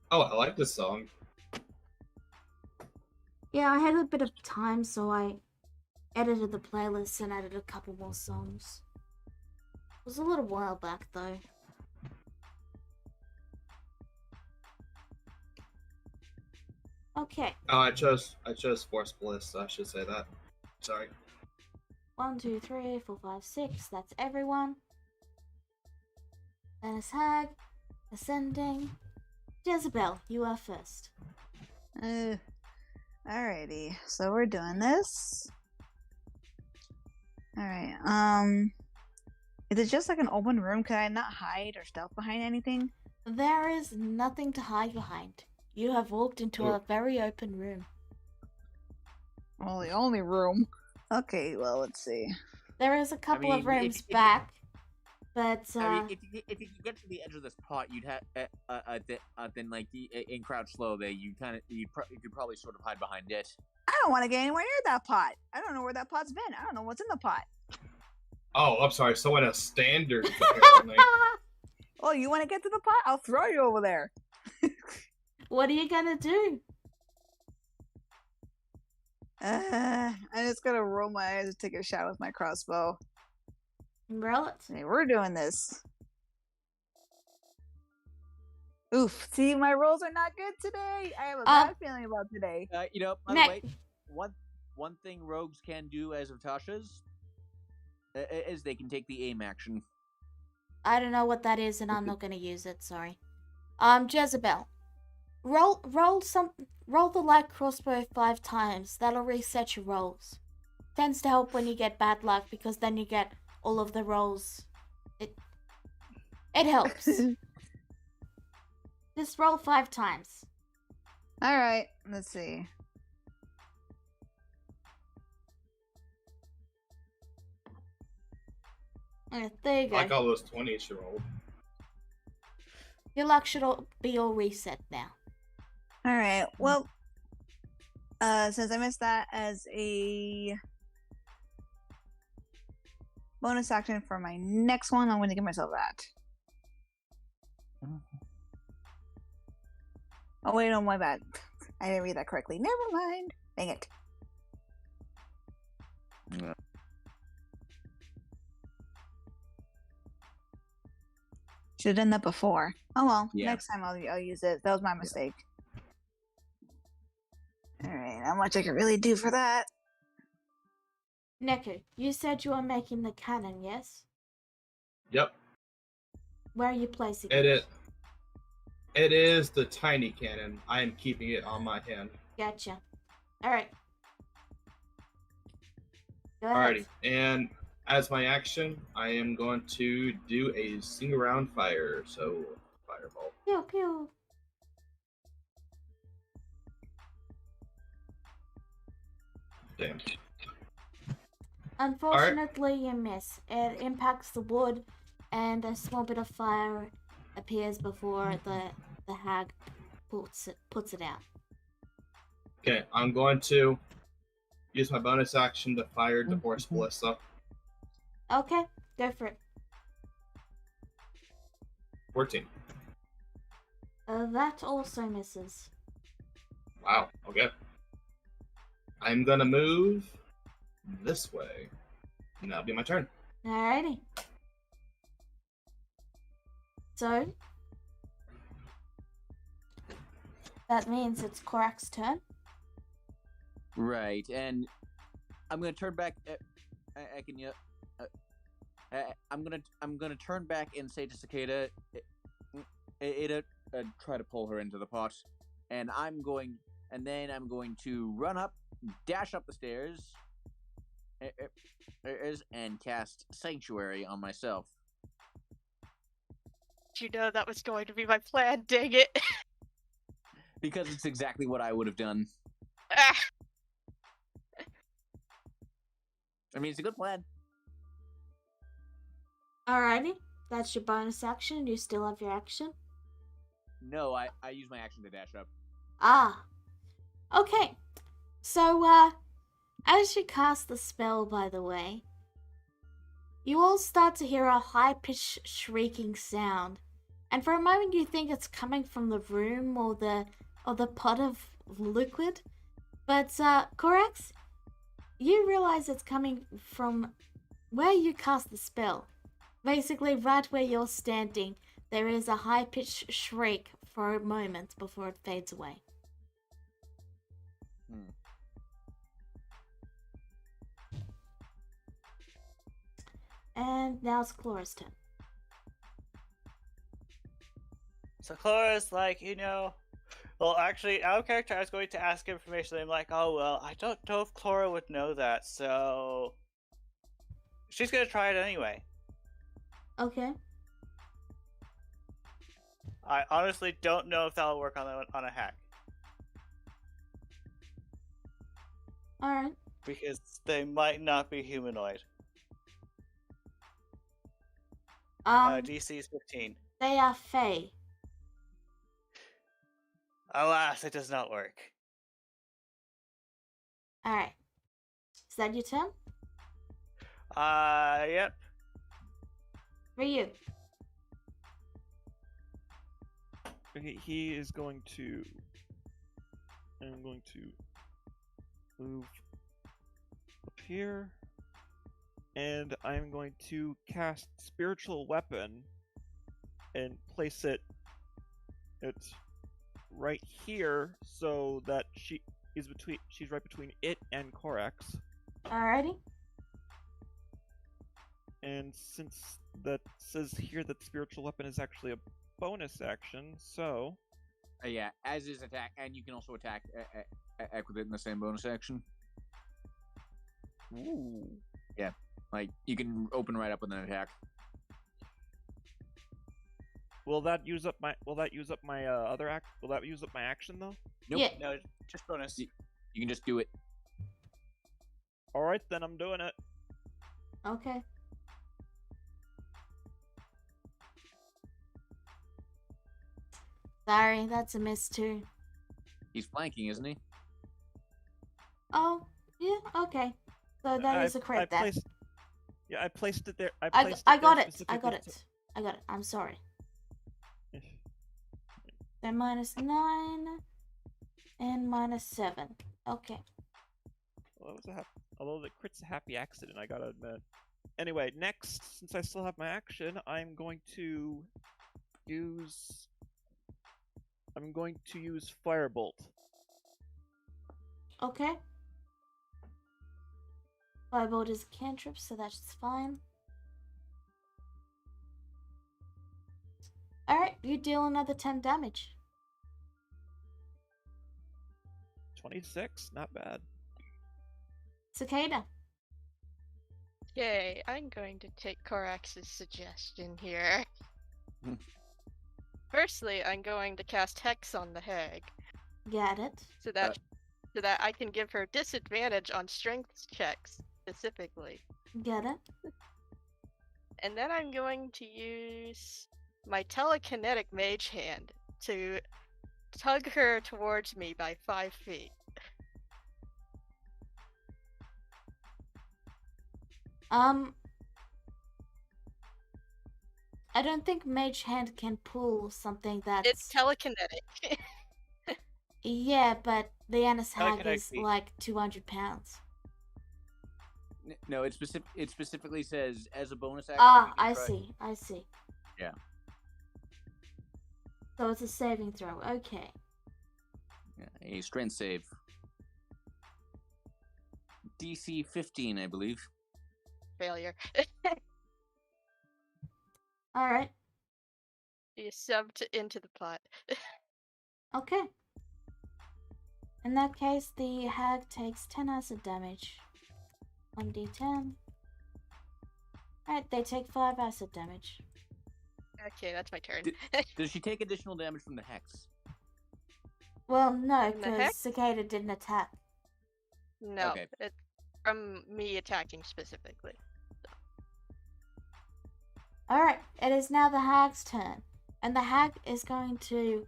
Oh, I like this song. Yeah, I had a bit of time, so I edited the playlist and added a couple more songs. It was a little while back, though. Okay. Oh, I chose Force Bliss. I should say that. Sorry. 1, 2, 3, 4, 5, 6. That's everyone. Venice Hag. Ascending. Jezebel, you are first. Alrighty. So we're doing this. Alright. Is it just like an open room? Can I not hide or stealth behind anything? There is nothing to hide behind. You have walked into a very open room. Well, the only room. Okay, well, let's see. There is a couple of mean, rooms back, but I mean, if you could get to the edge of this pot, you'd have then like in crouch low there, you could probably sort of hide behind it. I don't want to get anywhere near that pot. I don't know where that pot's been. I don't know what's in the pot. Oh, I'm sorry. Someone has standards, apparently. Oh, you want to get to the pot? I'll throw you over there. What are you gonna do? I'm just gonna roll my eyes and take a shot with my crossbow. Roll it. Hey, we're doing this. Oof. See, my rolls are not good today. I have a bad feeling about today. By the way, one thing rogues can do as of Tasha's is they can take the aim action. I don't know what that is, and I'm not gonna use it. Sorry. Jezebel. Roll the light crossbow 5 times. That'll reset your rolls. Tends to help when you get bad luck because then you get all of the rolls. It helps. Just roll 5 times. Alright, let's see. Alright, there you go. I like all those 20s you rolled. Your luck should be all reset now. All right. Well, since I missed that as a bonus action for my next one, I'm going to give myself that. Oh wait, no, my bad. I didn't read that correctly. Never mind. Dang it. Yeah. Should have done that before. Oh well. Yeah. Next time I'll use it. That was my mistake. All right. How much I can really do for that? Neku, you said you are making the cannon, yes? Yep. Where are you placing It is the tiny cannon. I am keeping it on my hand. Gotcha. Alright. Go ahead. Alrighty. And as my action, I am going to do a sing around fire. So, fireball. Pew pew. Damn. Unfortunately, you miss. It impacts the wood, and a small bit of fire appears before the hag puts it out. Okay, I'm going to use my bonus action to fire Divorce Ballista. Okay, go for it. 14. That also misses. Wow, okay. I'm gonna move this way. And that'll be my turn. Alrighty. So that means it's Korak's turn. Right, and I'm gonna turn back. I'm gonna turn back and say to Cicada, Ada, try to pull her into the pot, and I'm going to run up, dash up the stairs, and cast Sanctuary on myself. You know that was going to be my plan, dang it. Because it's exactly what I would have done. Ah, I mean, it's a good plan. Alrighty. That's your bonus action. You still have your action. No, I use my action to dash up. Ah. Okay. So, as you cast the spell, by the way, you all start to hear a high-pitched shrieking sound. And for a moment you think it's coming from the room or the pot of liquid. But, Corax, you realize it's coming from where you cast the spell. Basically, right where you're standing, there is a high-pitched shriek for a moment before it fades away. And now it's Chlora's turn. So Clara's like, well, actually, out of character, I was going to ask information. I'm like, oh, well, I don't know if Clara would know that, so she's going to try it anyway. Okay. I honestly don't know if that'll work on a hack. Alright. Because they might not be humanoid. DC is 15. They are Fae. Alas, it does not work. Alright. Is that your turn? Yep. For you. Okay, he is going to. I'm going to move up here, and I'm going to cast Spiritual Weapon and place it right here, so that she's right between it and Corax. Alrighty. And since that says here that Spiritual Weapon is actually a bonus action, so Yeah, as is attack, and you can also attack with it in the same bonus action. ooh, Yeah, like you can open right up with an attack. will that use up my other act? Will that use up my action though? Nope. Yeah. No, just bonus. You can just do it. All right, then I'm doing it. Sorry, that's a miss too. He's flanking, isn't he? Oh, yeah, okay. So that is a crit I then. placed. Yeah, I placed it there. I I placed got there it. I got specifically it. I got it. I'm sorry. to- So -9 and -7. Okay. Well, that was although the crit's a happy accident, I gotta admit. Anyway, next, since I still have my action, I'm going to use Firebolt. Okay. Firebolt is a cantrip, so that's fine. Alright, you deal another 10 damage. 26, not bad. Cicada. Yay, I'm going to take Korax's suggestion here. Firstly, I'm going to cast Hex on the hag, Get it. so that I can give her disadvantage on strength checks, specifically. Get it. And then I'm going to use my telekinetic mage hand to tug her towards me by 5 feet. I don't think Mage Hand can pull something that's... It's telekinetic. Yeah, but the Annis Hag Telekinetic is feat. like 200 pounds. No, it specifically says as a bonus action. Ah, you can I try- see. I see. Yeah. So it's a saving throw. Okay. Yeah, a strength save. DC 15, I believe. Failure. Alright. You subbed into the pot. Okay. In that case, the hag takes 10 acid damage. 1d10. Alright, they take 5 acid damage. Okay, that's my turn. Does she take additional damage from the hex? Well, no, From the because hex? Cicada didn't attack. No, Okay. it's from me attacking specifically. Alright, it is now the hag's turn. And the hag is going to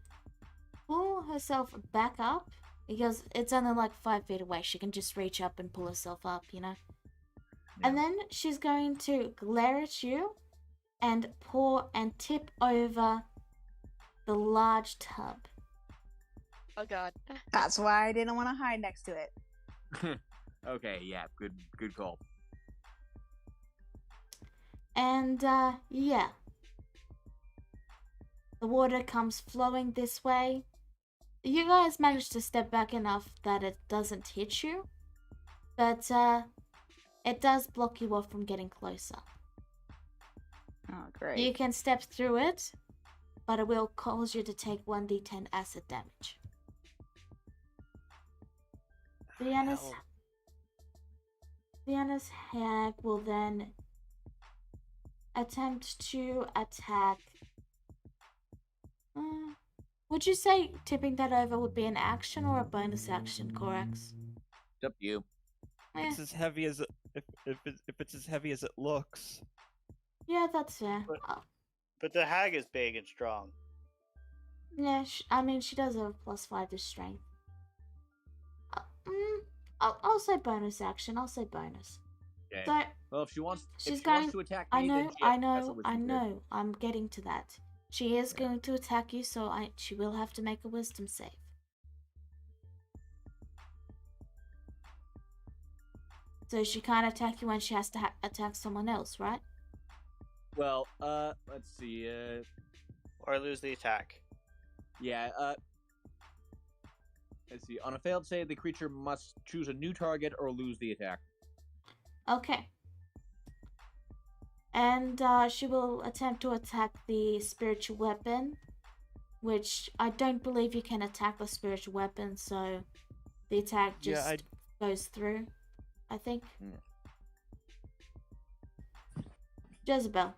pull herself back up. Because it's only like 5 feet away. She can just reach up and pull herself up, you know? And then she's going to glare at you and pour and tip over the large tub. Oh god. That's why I didn't want to hide next to it. Okay, yeah, good call. And, yeah. The water comes flowing this way. You guys managed to step back enough that it doesn't hit you. But, it does block you off from getting closer. Oh, great. You can step through it, but it will cause you to take 1d10 acid damage. Hell. Vienna's hag will then attempt to attack. Would you say tipping that over would be an action or a bonus action, Corax? It's up to you. It's as heavy as it, if it's as heavy as it looks. Yeah, that's fair. But the hag is big and strong. Yeah, I mean, she does have a +5 to strength. I'll say bonus action. I'll say bonus. Okay. So Well, if she wants she's to going. attack I me, know. then she I has to pass know. over I some know. I'm getting to that. She is Yeah. going to attack you, so she will have to make a wisdom save. So she can't attack you when she has to attack someone else, right? Well, let's see. Or lose the attack. Yeah. Let's see. On a failed save, the creature must choose a new target or lose the attack. Okay. And she will attempt to attack the spiritual weapon, which I don't believe you can attack the spiritual weapon, so the attack just goes through, I think. Yeah. All Jezebel.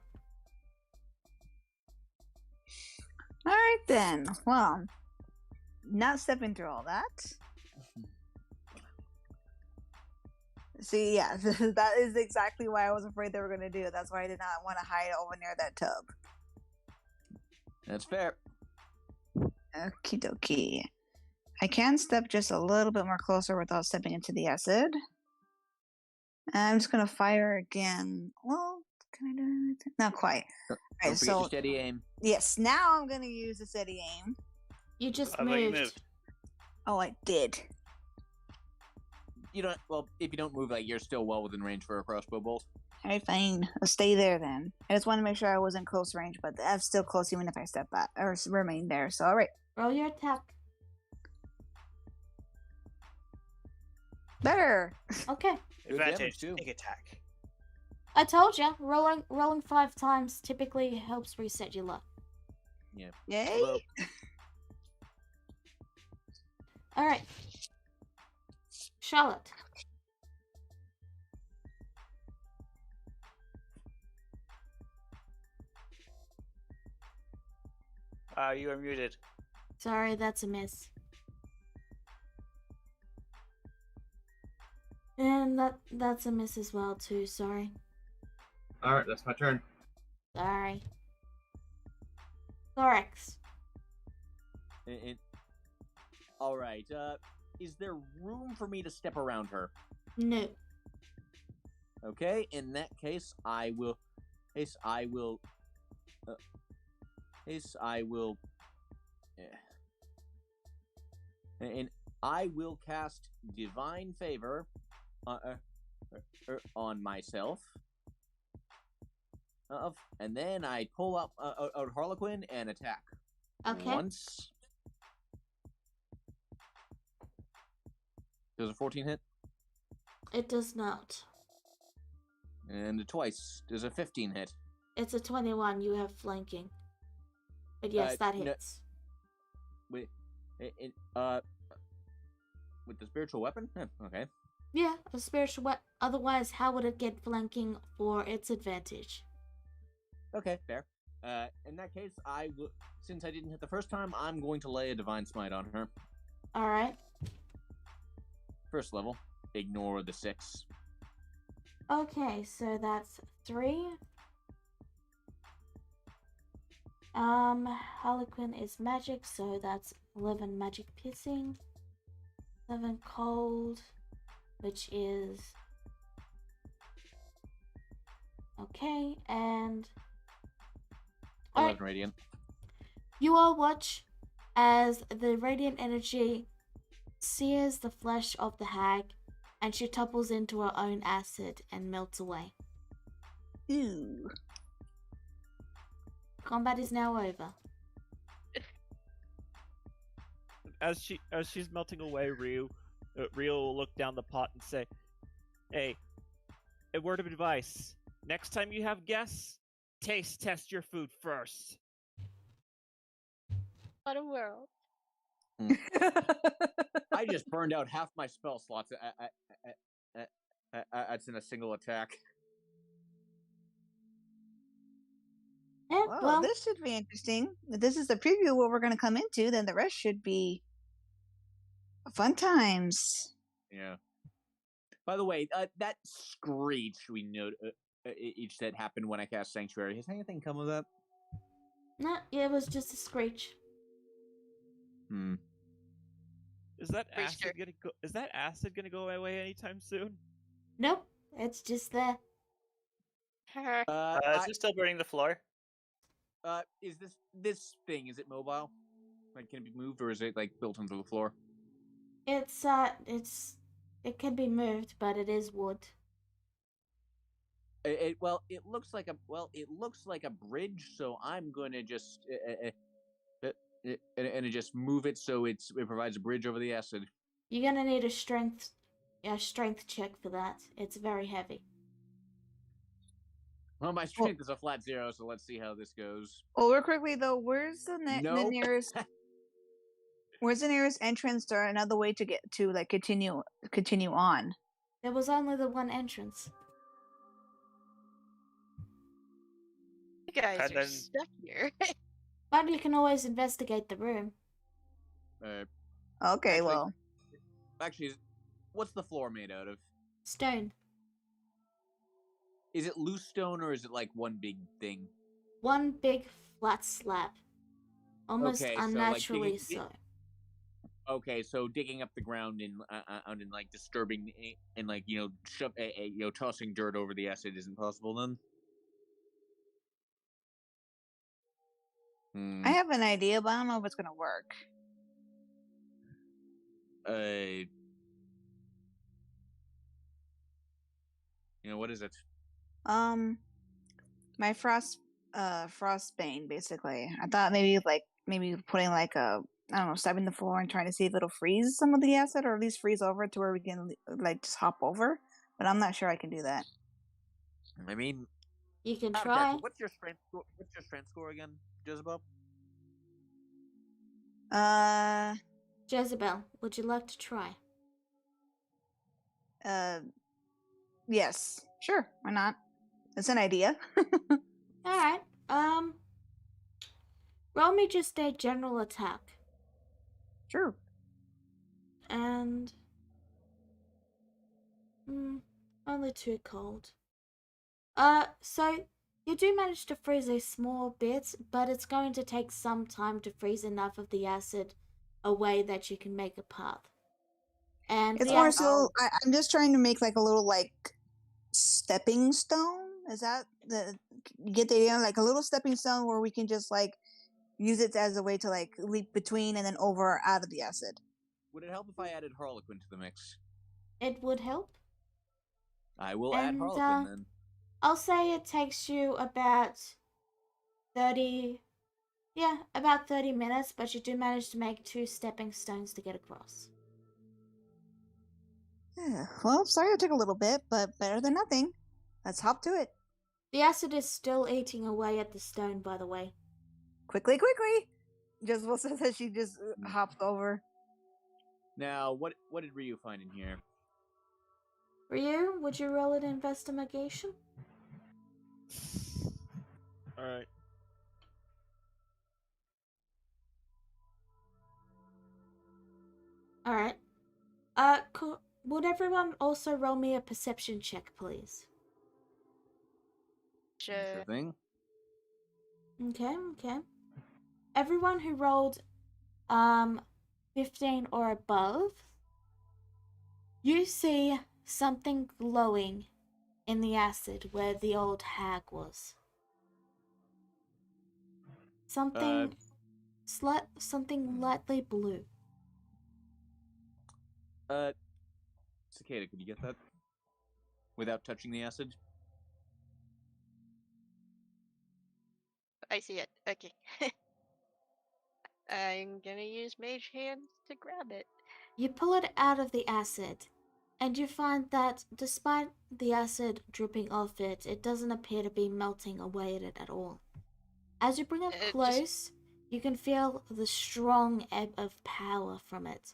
right then. Well, not stepping through all that. See, yeah, that is exactly why I was afraid they were going to do it. That's why I did not want to hide over near that tub. That's fair. Okie dokie. I can step just a little bit more closer without stepping into the acid. I'm just gonna fire again. Well, can I do anything? Not quite. Don't Alright, forget so your steady aim. yes, now I'm gonna use the steady aim. You just I thought you moved. moved. Oh, I did. You don't. Well, if you don't move, like you're still well within range for a crossbow bolt. Alright, fine. I'll stay there then. I just want to make sure I wasn't close range, but I'm still close even if I step back or remain there. So, alright. Roll your attack. Better. Okay. Good damage, Advantage. too. Sneak attack. I told you, rolling 5 times typically helps reset your luck. Yeah. Yay. Although, All right, Charlotte. You are muted. Sorry, that's a miss. And that's a miss as well too. Sorry. Alright, that's my turn. Sorry. Thorax. all right. Is there room for me to step around her? No. Okay. In that case, I will. I will. And I will cast Divine Favor on myself. And then I pull up out Harlequin and attack. Okay. Once. Does a 14 hit? It does not. And twice. Does a 15 hit? It's a 21. You have flanking. But yes, that no- hits. With the spiritual weapon? Okay. Yeah, a spiritual weapon. Otherwise, how would it get flanking for its advantage? Okay, fair. In that case, I will. Since I didn't hit the first time, I'm going to lay a divine smite on her. All right. First level. Ignore the 6. Okay, so that's 3. Harlequin is magic, so that's 11 magic piercing, 7 cold, which is okay, and 11 radiant. you all watch as the radiant energy sears the flesh of the hag, and she topples into her own acid and melts away. Ooh. Combat is now over. As she's melting away, Ryu will look down the pot and say, "Hey, a word of advice. Next time you have guests, taste test your food first." What a world. I just burned out half my spell slots. That's in a single attack. Yeah, Well, well, this should be interesting. If this is the preview of what we're going to come into, then the rest should be fun times. Yeah. By the way, that screech we know each said happened when I cast Sanctuary. Has anything come of that? no, it was just a screech. Hmm. Is that Pretty acid sure. gonna go? Is that acid gonna go away anytime soon? Nope, it's just there. Is it still burning the floor? Is this thing? Is it mobile? Like, can it be moved, or is it like built into the floor? It can be moved, but it is wood. It looks like a bridge. So I'm gonna just and just move it so it provides a bridge over the acid. You're gonna need a strength check for that. It's very heavy. Well, my strength is a flat 0, so let's see how this goes. Oh, real quickly though, where's the Nope. nearest? Where's the nearest entrance or another way to get to like continue on? There was only the one entrance. You guys And are then- stuck here. But you can always investigate the room. Okay, Actually- well, Actually, what's the floor made out of? Stone. Is it loose stone or is it like one big thing? One big flat slab Almost Okay, so, like, unnaturally so. Okay, so digging up the ground and like disturbing and like tossing dirt over the acid isn't possible then. I have an idea, but I don't know if it's gonna work. What is it? My frostbane, basically. I thought maybe putting like a, I don't know, stabbing the floor and trying to see if it'll freeze some of the acid, or at least freeze over to where we can like just hop over. But I'm not sure I can do that. I mean, You can out of try. character, what's your strength score? What's your strength score again, Jezebel? Jezebel, would you like to try? Yes, sure, why not? It's an idea. Alright, roll me just a general attack. Sure. And... only too cold. So you do manage to freeze a small bit, but it's going to take some time to freeze enough of the acid away that you can make a path. And It's the more acid... so I'm just trying to make like a little like stepping stone. Is that you get the idea? Like a little stepping stone where we can just like use it as a way to like leap between and then over or out of the acid. Would it help if I added Harlequin to the mix? It would help. I will add And, Harlequin then. I'll say it takes you about 30 minutes, but you do manage to make 2 stepping stones to get across. Yeah, well, sorry it took a little bit, but better than nothing. Let's hop to it. The acid is still eating away at the stone, by the way. Quickly! Jezebel says that she just hopped over. Now, what did Ryu find in here? Ryu, would you roll an investigation? Alright. Alright. Would everyone also roll me a perception check, please? Sure thing. Okay. Everyone who rolled 15 or above, you see something glowing in the acid where the old hag was. Something lightly blue. Cicada, could you get that? Without touching the acid? I see it. Okay. I'm gonna use Mage Hand to grab it. You pull it out of the acid, and you find that despite the acid dripping off it, it doesn't appear to be melting away at it at all. As you bring it close, you can feel the strong ebb of power from it,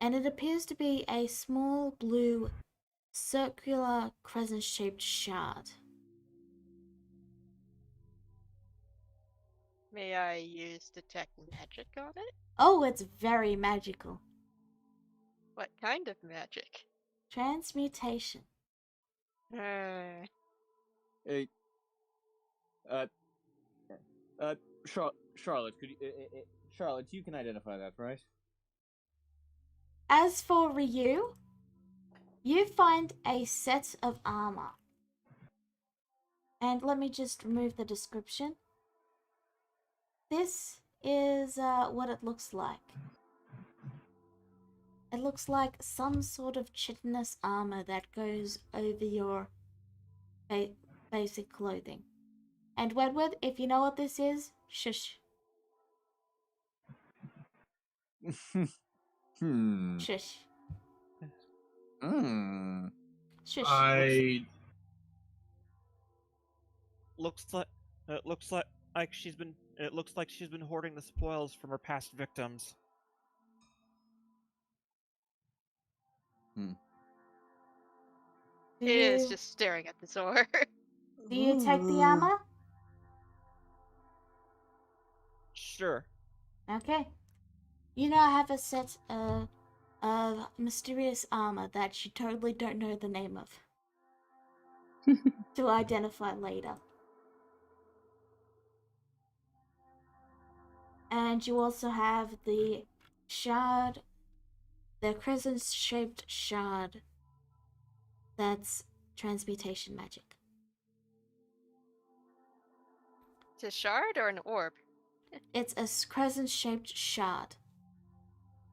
and it appears to be a small blue circular crescent-shaped shard. May I use Detect Magic on it? Oh, it's very magical. What kind of magic? Transmutation. Hey, Charlotte, could you, Charlotte, you can identify that, right? As for Ryu, you find a set of armor. And let me just remove the description. This is what it looks like. It looks like some sort of chitinous armor that goes over your basic clothing. And Wedward, if you know what this is, shush. Shush. Shush. I Looks like she's been hoarding the spoils from her past victims. He is just staring at the sword. Do you take the armor? Sure. Okay. You now have a set of mysterious armor that you totally don't know the name of. To identify later. And you also have the shard, the crescent-shaped shard. That's transmutation magic. It's a shard or an orb? It's a crescent-shaped shard.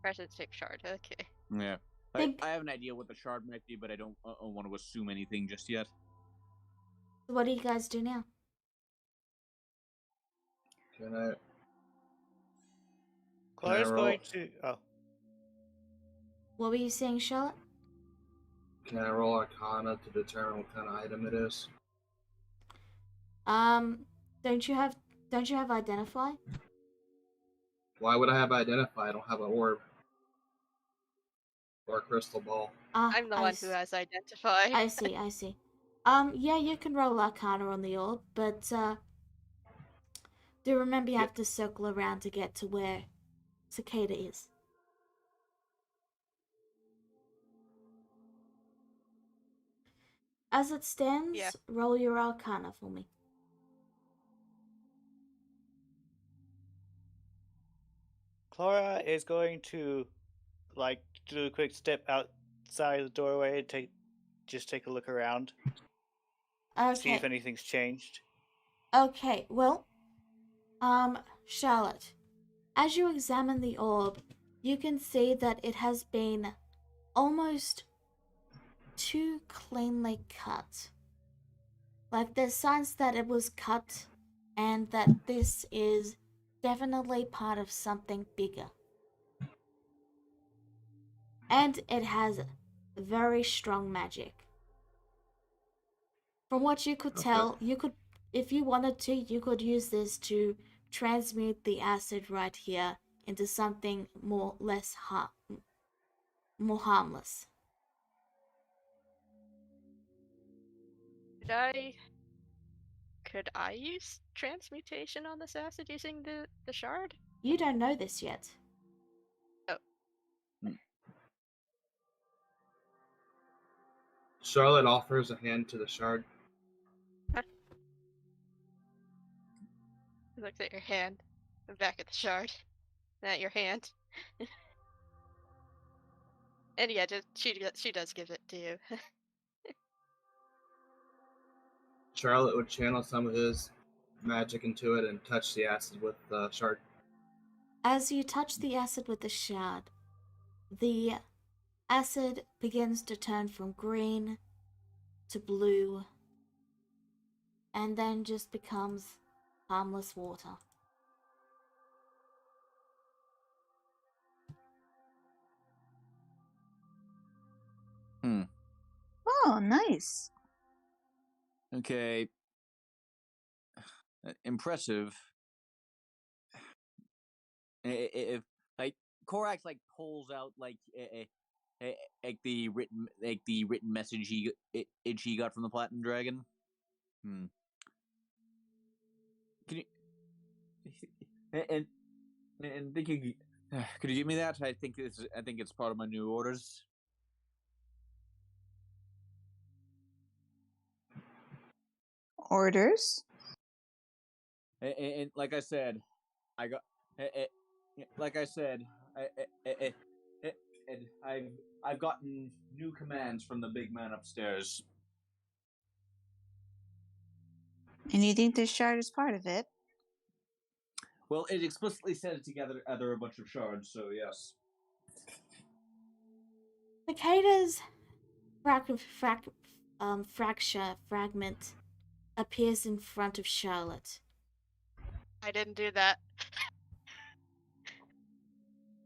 Crescent-shaped shard. Okay. Yeah. Think- I have an idea what the shard might be, but I don't want to assume anything just yet. What do you guys do now? Can I? Clara's roll? going to. Oh, What were you saying, Charlotte? Can I roll Arcana to determine what kind of item it is? Don't you have identify? Why would I have identify? I don't have an orb or a crystal ball. I'm the one who has identified. I see. Yeah, you can roll Arcana on the orb, but do remember you have to circle around to get to where Cicada is. As it stands, Yeah. roll your Arcana for me. Clara is going to, like, do a quick step outside the doorway and take a look around. See if Okay. anything's changed. Okay, well, Charlotte, as you examine the orb, you can see that it has been almost too cleanly cut. Like, there's signs that it was cut and that this is definitely part of something bigger. And it has very strong magic. From what you could tell, you could, if you wanted to, you could use this to transmute the acid right here into something more harmless. Could I use transmutation on this acid using the shard? You don't know this yet. Charlotte offers a hand to the shard. Looks at your hand, and back at the shard, and at your hand. And yeah, she does give it to you. Charlotte would channel some of his magic into it and touch the acid with the shard. As you touch the acid with the shard, the acid begins to turn from green to blue and then just becomes harmless water. Oh, nice. Okay. Impressive. If like Korax like pulls out like the written message he got from the Platinum Dragon. Can you and think you could you give me that? I think it's part of my new orders. Orders? And like I said, I got like I said, and I've gotten new commands from the big man upstairs. And you think this shard is part of it? Well, it explicitly said it together a bunch of shards, so yes. Cicada's fragment appears in front of Charlotte. I didn't do that.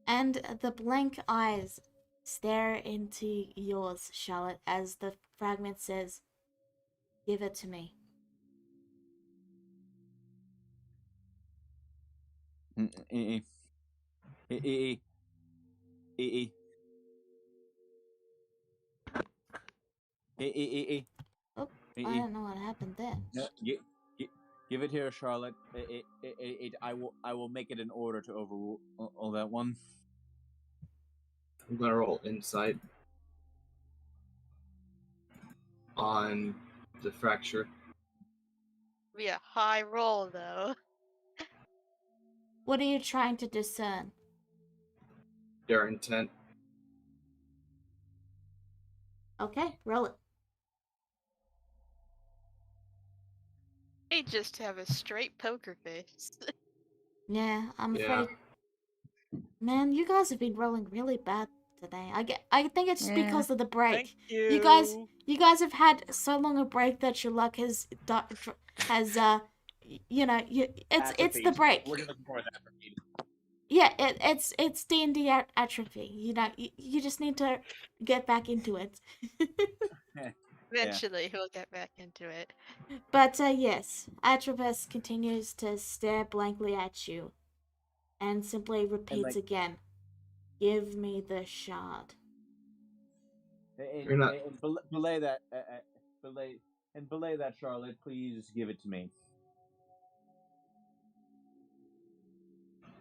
And the blank eyes stare into yours, Charlotte, as the fragment says, "Give it to me." Oh, I don't know what happened there. No, give it here, Charlotte. I will make it an order to overrule all that one. I'm gonna roll insight on the fracture. Be a high roll though. What are you trying to discern? Their intent. Okay, roll it. They just have a straight poker face. Yeah, I'm Yeah. afraid. Man, you guys have been rolling really bad today. I think it's just Yeah. because of the break. Thank you. You guys have had so long a break that your luck has it's the Atrophied. break. We're gonna pour that atrophied. Yeah, it's D&D atrophy. You just need to get back into it. Eventually, he'll get back into it. But yes, Atropus continues to stare blankly at you and simply repeats again, "Give me the shard." You're not. Belay that. Belay that, Charlotte. Please give it to me.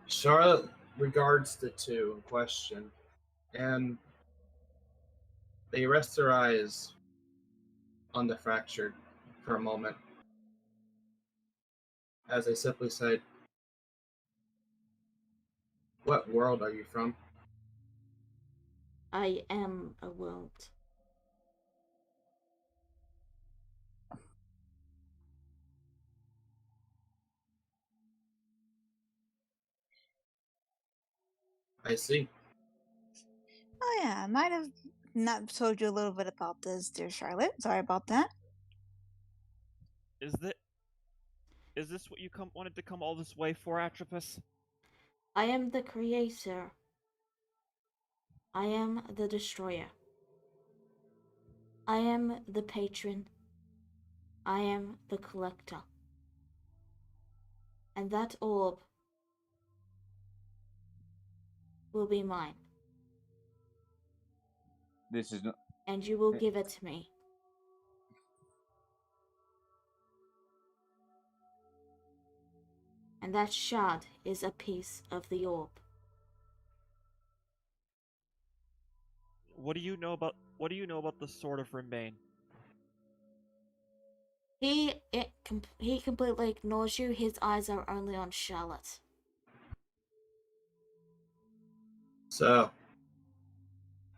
Charlotte regards the two in question, and they rest their eyes on the fractured for a moment, as they simply said, "What world are you from?" I am a world. I see. Oh yeah, I might have not told you a little bit about this, dear Charlotte. Sorry about that. Is this what you wanted to come all this way for, Atropus? I am the creator. I am the destroyer. I am the patron. I am the collector. And that orb will be mine. This is not. And you will give it to me. And that shard is a piece of the orb. What do you know about the Sword of Remain? He completely ignores you. His eyes are only on Charlotte. So,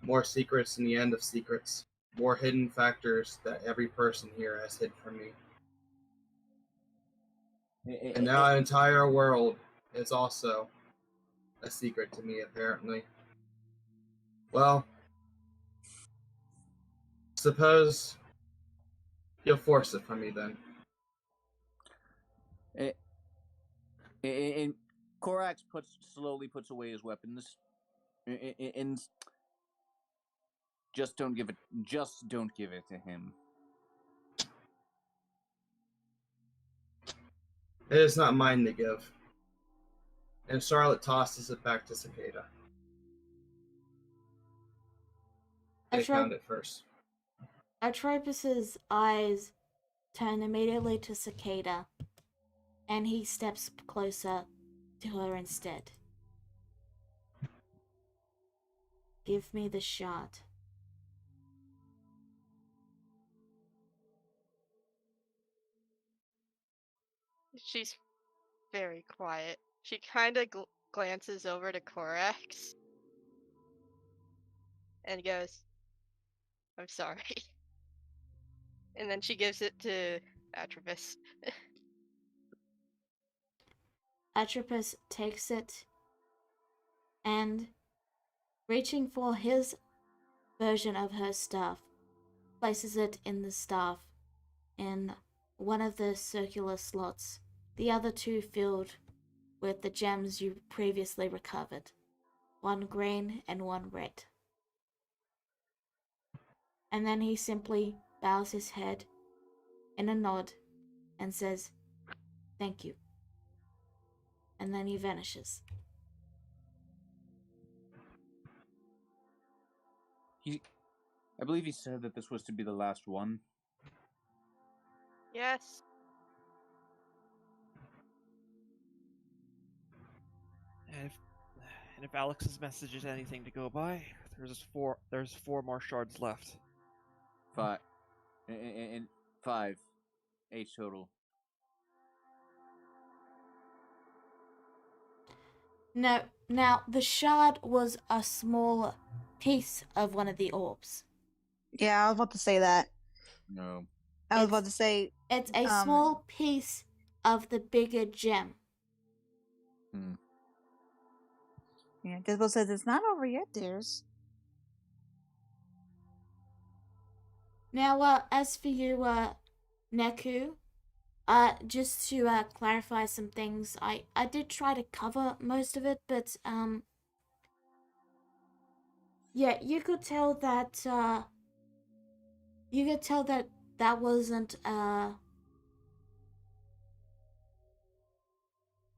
more secrets in the end of secrets. More hidden factors that every person here has hid from me. And now an entire world is also a secret to me, apparently. Well, suppose you'll force it from me then. And Korax slowly puts away his weapons, and just don't give it to him. It is not mine to give. And Charlotte tosses it back to Cicada. They found it first. Atropus's eyes turn immediately to Cicada, and he steps closer to her instead. Give me the shard. She's very quiet. She kind of glances over to Korax and goes, "I'm sorry." And then she gives it to Atropus. Atropus takes it and, reaching for his version of her staff, places it in the staff in one of the circular slots, the other two filled with the gems you previously recovered, one green and one red. And then he simply bows his head in a nod and says, "Thank you." And then he vanishes. I believe he said that this was to be the last one. Yes. And if Alex's message is anything to go by, there's four more shards left. 5 and 5, 8 total. No, now the shard was a small piece of one of the orbs. Yeah, I was about to say that. No. I was It's- about to say, It's a small piece of the bigger gem. yeah, Disbo says it's not over yet, dears. Now, as for you, Neku, just to clarify some things, I did try to cover most of it, but yeah, you could tell that that wasn't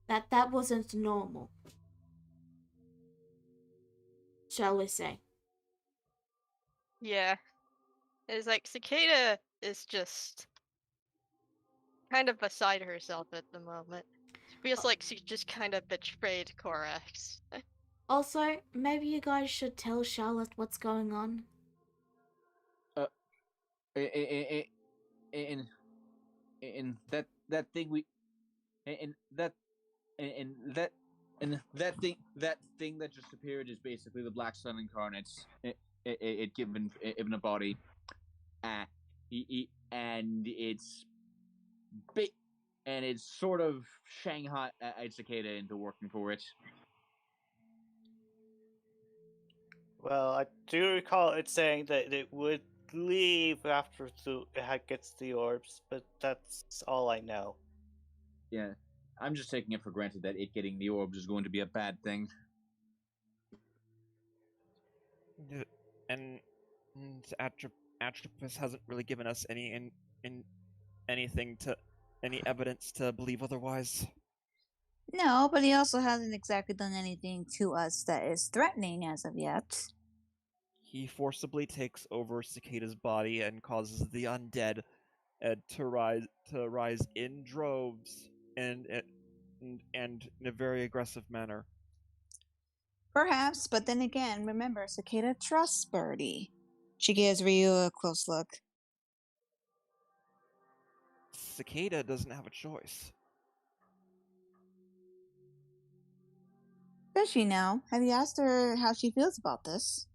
that wasn't normal, shall we say? Yeah. It's like Cicada is just kind of beside herself at the moment. She feels like she just kind of betrayed Korax. Also, maybe you guys should tell Charlotte what's going on. And that thing we and that and that thing that just appeared is basically the Black Sun incarnate. It given a body, and it's big, and it's sort of Shanghai Cicada into working for it. Well, I do recall it saying that it would leave after it gets the orbs, but that's all I know. Yeah, I'm just taking it for granted that it getting the orbs is going to be a bad thing. And Atropus hasn't really given us any evidence to believe otherwise. No, but he also hasn't exactly done anything to us that is threatening as of yet. He forcibly takes over Cicada's body and causes the undead to rise in droves and in a very aggressive manner. Perhaps, but then again, remember, Cicada trusts Birdie. She gives Ryu a close look. Cicada doesn't have a choice. Does she now? Have you asked her how she feels about this?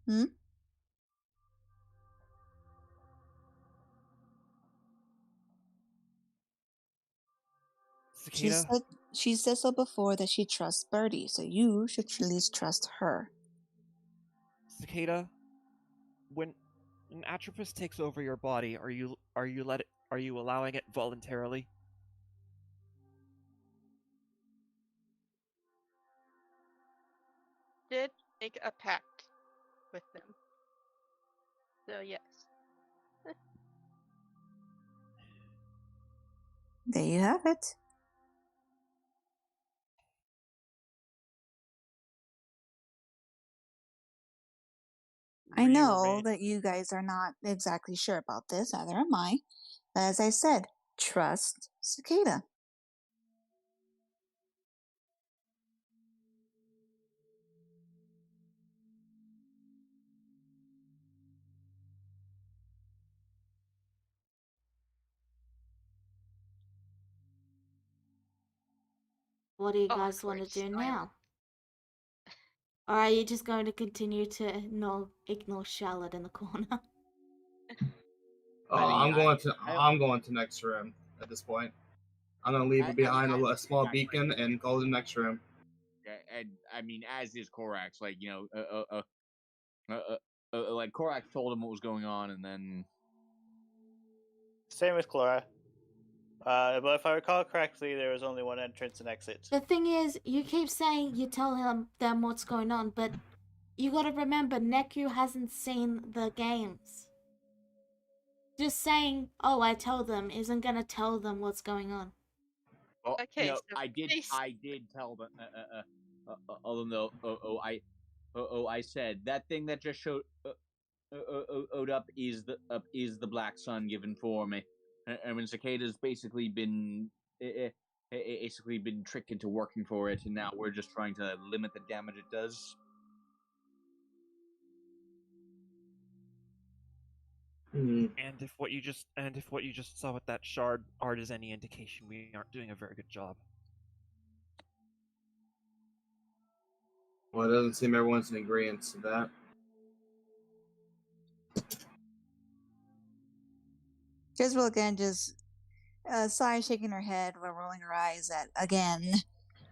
Cicada, She said so before that she trusts Birdie, so you should at least trust her. Cicada, when an Atropus takes over your body, are you allowing it voluntarily? Did make a pact with them. So yes. There you have it. I know that you guys are not exactly sure about this, neither am I. But as I said, trust Cicada. What do you guys want to Awkward do silence. now? Or are you just going to continue to ignore Charlotte in the corner? I'm going to next room at this point. I'm gonna leave it behind a small beacon and go to the next room. And I mean, as is Korax, like like Korax told him what was going on, and then Same with Clara. But if I recall correctly, there was only one entrance and exit. The thing is, you keep saying you tell them what's going on, but you gotta remember, Neku hasn't seen the games. Just saying, oh, I tell them, isn't gonna tell them what's going on. well, Okay, so I did tell them. Although I said that thing that just showed up is the Black Sun given for me. I mean, Cicada's basically been tricked into working for it, and now we're just trying to limit the damage it does. And if what you just saw with that shard art is any indication, we aren't doing a very good job. Well, it doesn't seem everyone's in agreement to that. Jezebel again just sighs, shaking her head while rolling her eyes at, again,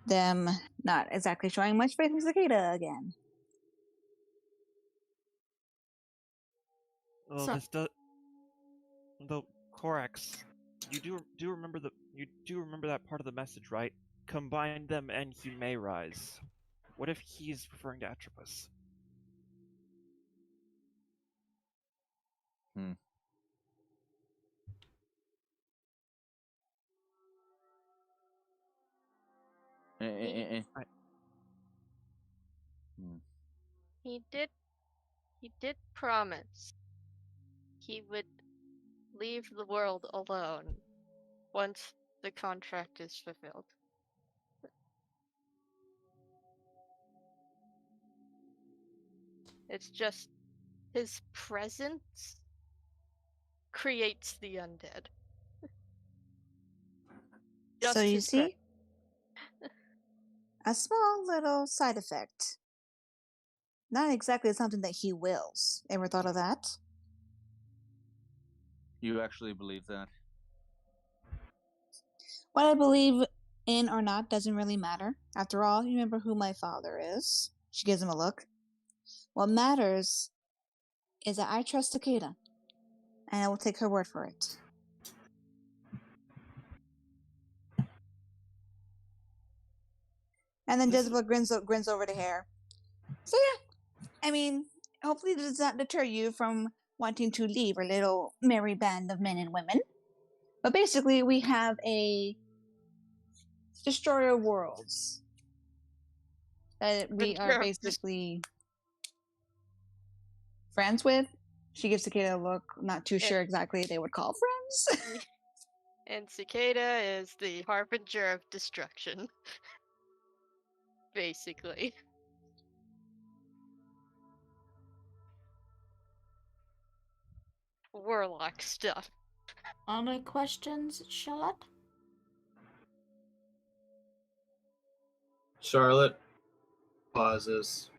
them not exactly showing much faith in Cicada again. Well, So- this does. Though, Corax, you do remember that part of the message, right? Combine them and he may rise. What if he's referring to Atropus? He did promise he would leave the world alone once the contract is fulfilled. It's just his presence creates the undead. So Just you his see, a small little side effect. Not exactly something that he wills. Ever thought of that? You actually believe that? What I believe in or not doesn't really matter. After all, you remember who my father is. She gives him a look. What matters is that I trust Cicada, and I will take her word for it. And then Jezebel grins over to Hare. So yeah, I mean, hopefully this does not deter you from wanting to leave our little merry band of men and women. But basically, we have a destroyer of worlds that we are basically friends with. She gives Cicada a look, not too sure exactly they would call friends. And Cicada is the harbinger of destruction. Basically. Warlock stuff. Any questions, Charlotte? Charlotte pauses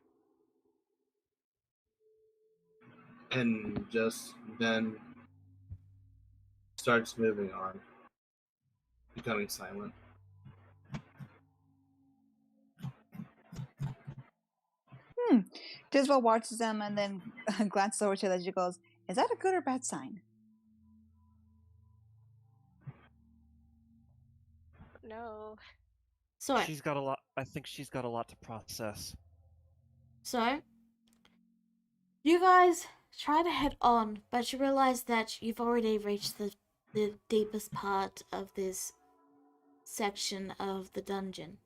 and just then starts moving on, becoming silent. Jezebel watches them and then glances over to her as she goes, "Is that a good or bad sign?" No. So, She's got a lot. I think she's got a lot to process. So, you guys try to head on, but you realize that you've already reached the deepest part of this section of the dungeon.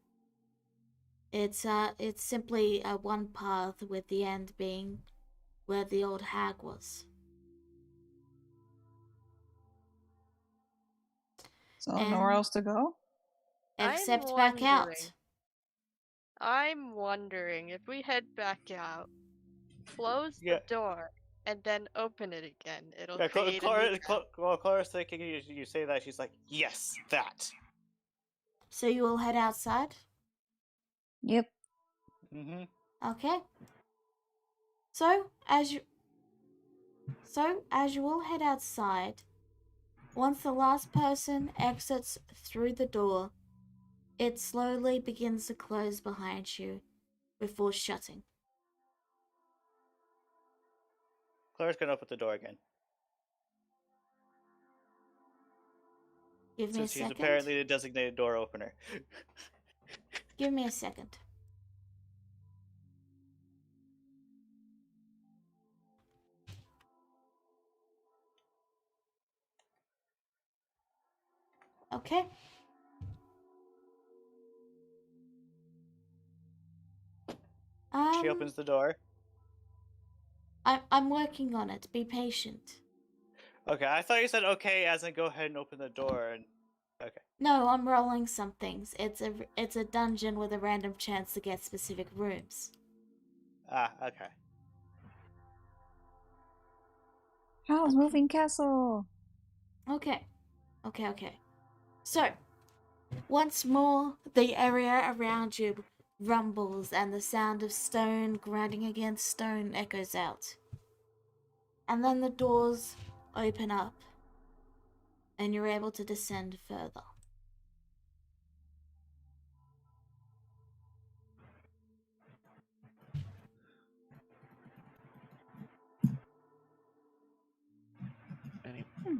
It's simply one path with the end being where the old hag was. So And- nowhere else to go? Except I'm back out. wondering- I'm wondering if we head back out, close Yeah. the door, and then open it again. It'll Yeah, create a new path. While Clara's thinking, you say that, she's like, yes, that. So you will head outside? Yep. Mm-hmm. Okay. So as you all head outside, once the last person exits through the door, it slowly begins to close behind you before shutting. Clara's gonna open the door again. Give me Since a she's second. apparently the designated door opener. Give me a second. Okay. She opens the door. I'm working on it. Be patient. Okay, I thought you said okay, as in go ahead and open the door. And okay. No, I'm rolling some things. It's a dungeon with a random chance to get specific rooms. Ah, okay. How's moving castle? Okay. So, once more, the area around you rumbles and the sound of stone grinding against stone echoes out. And then the doors open up and you're able to descend further. Any, Hmm.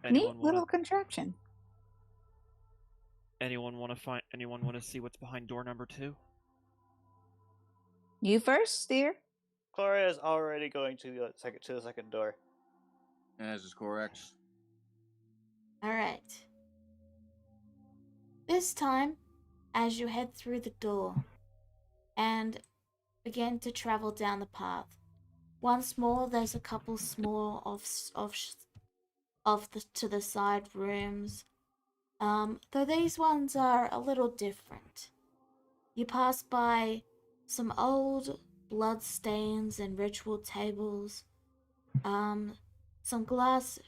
anyone Neat wanna little contraption. anyone wanna see what's behind door number 2? You first, dear. Cora is already going to the second door. As is Corax. Alright. This time, as you head through the door and begin to travel down the path, once more there's a couple small off the to the side rooms. Though these ones are a little different. You pass by some old blood stains and ritual tables, some glass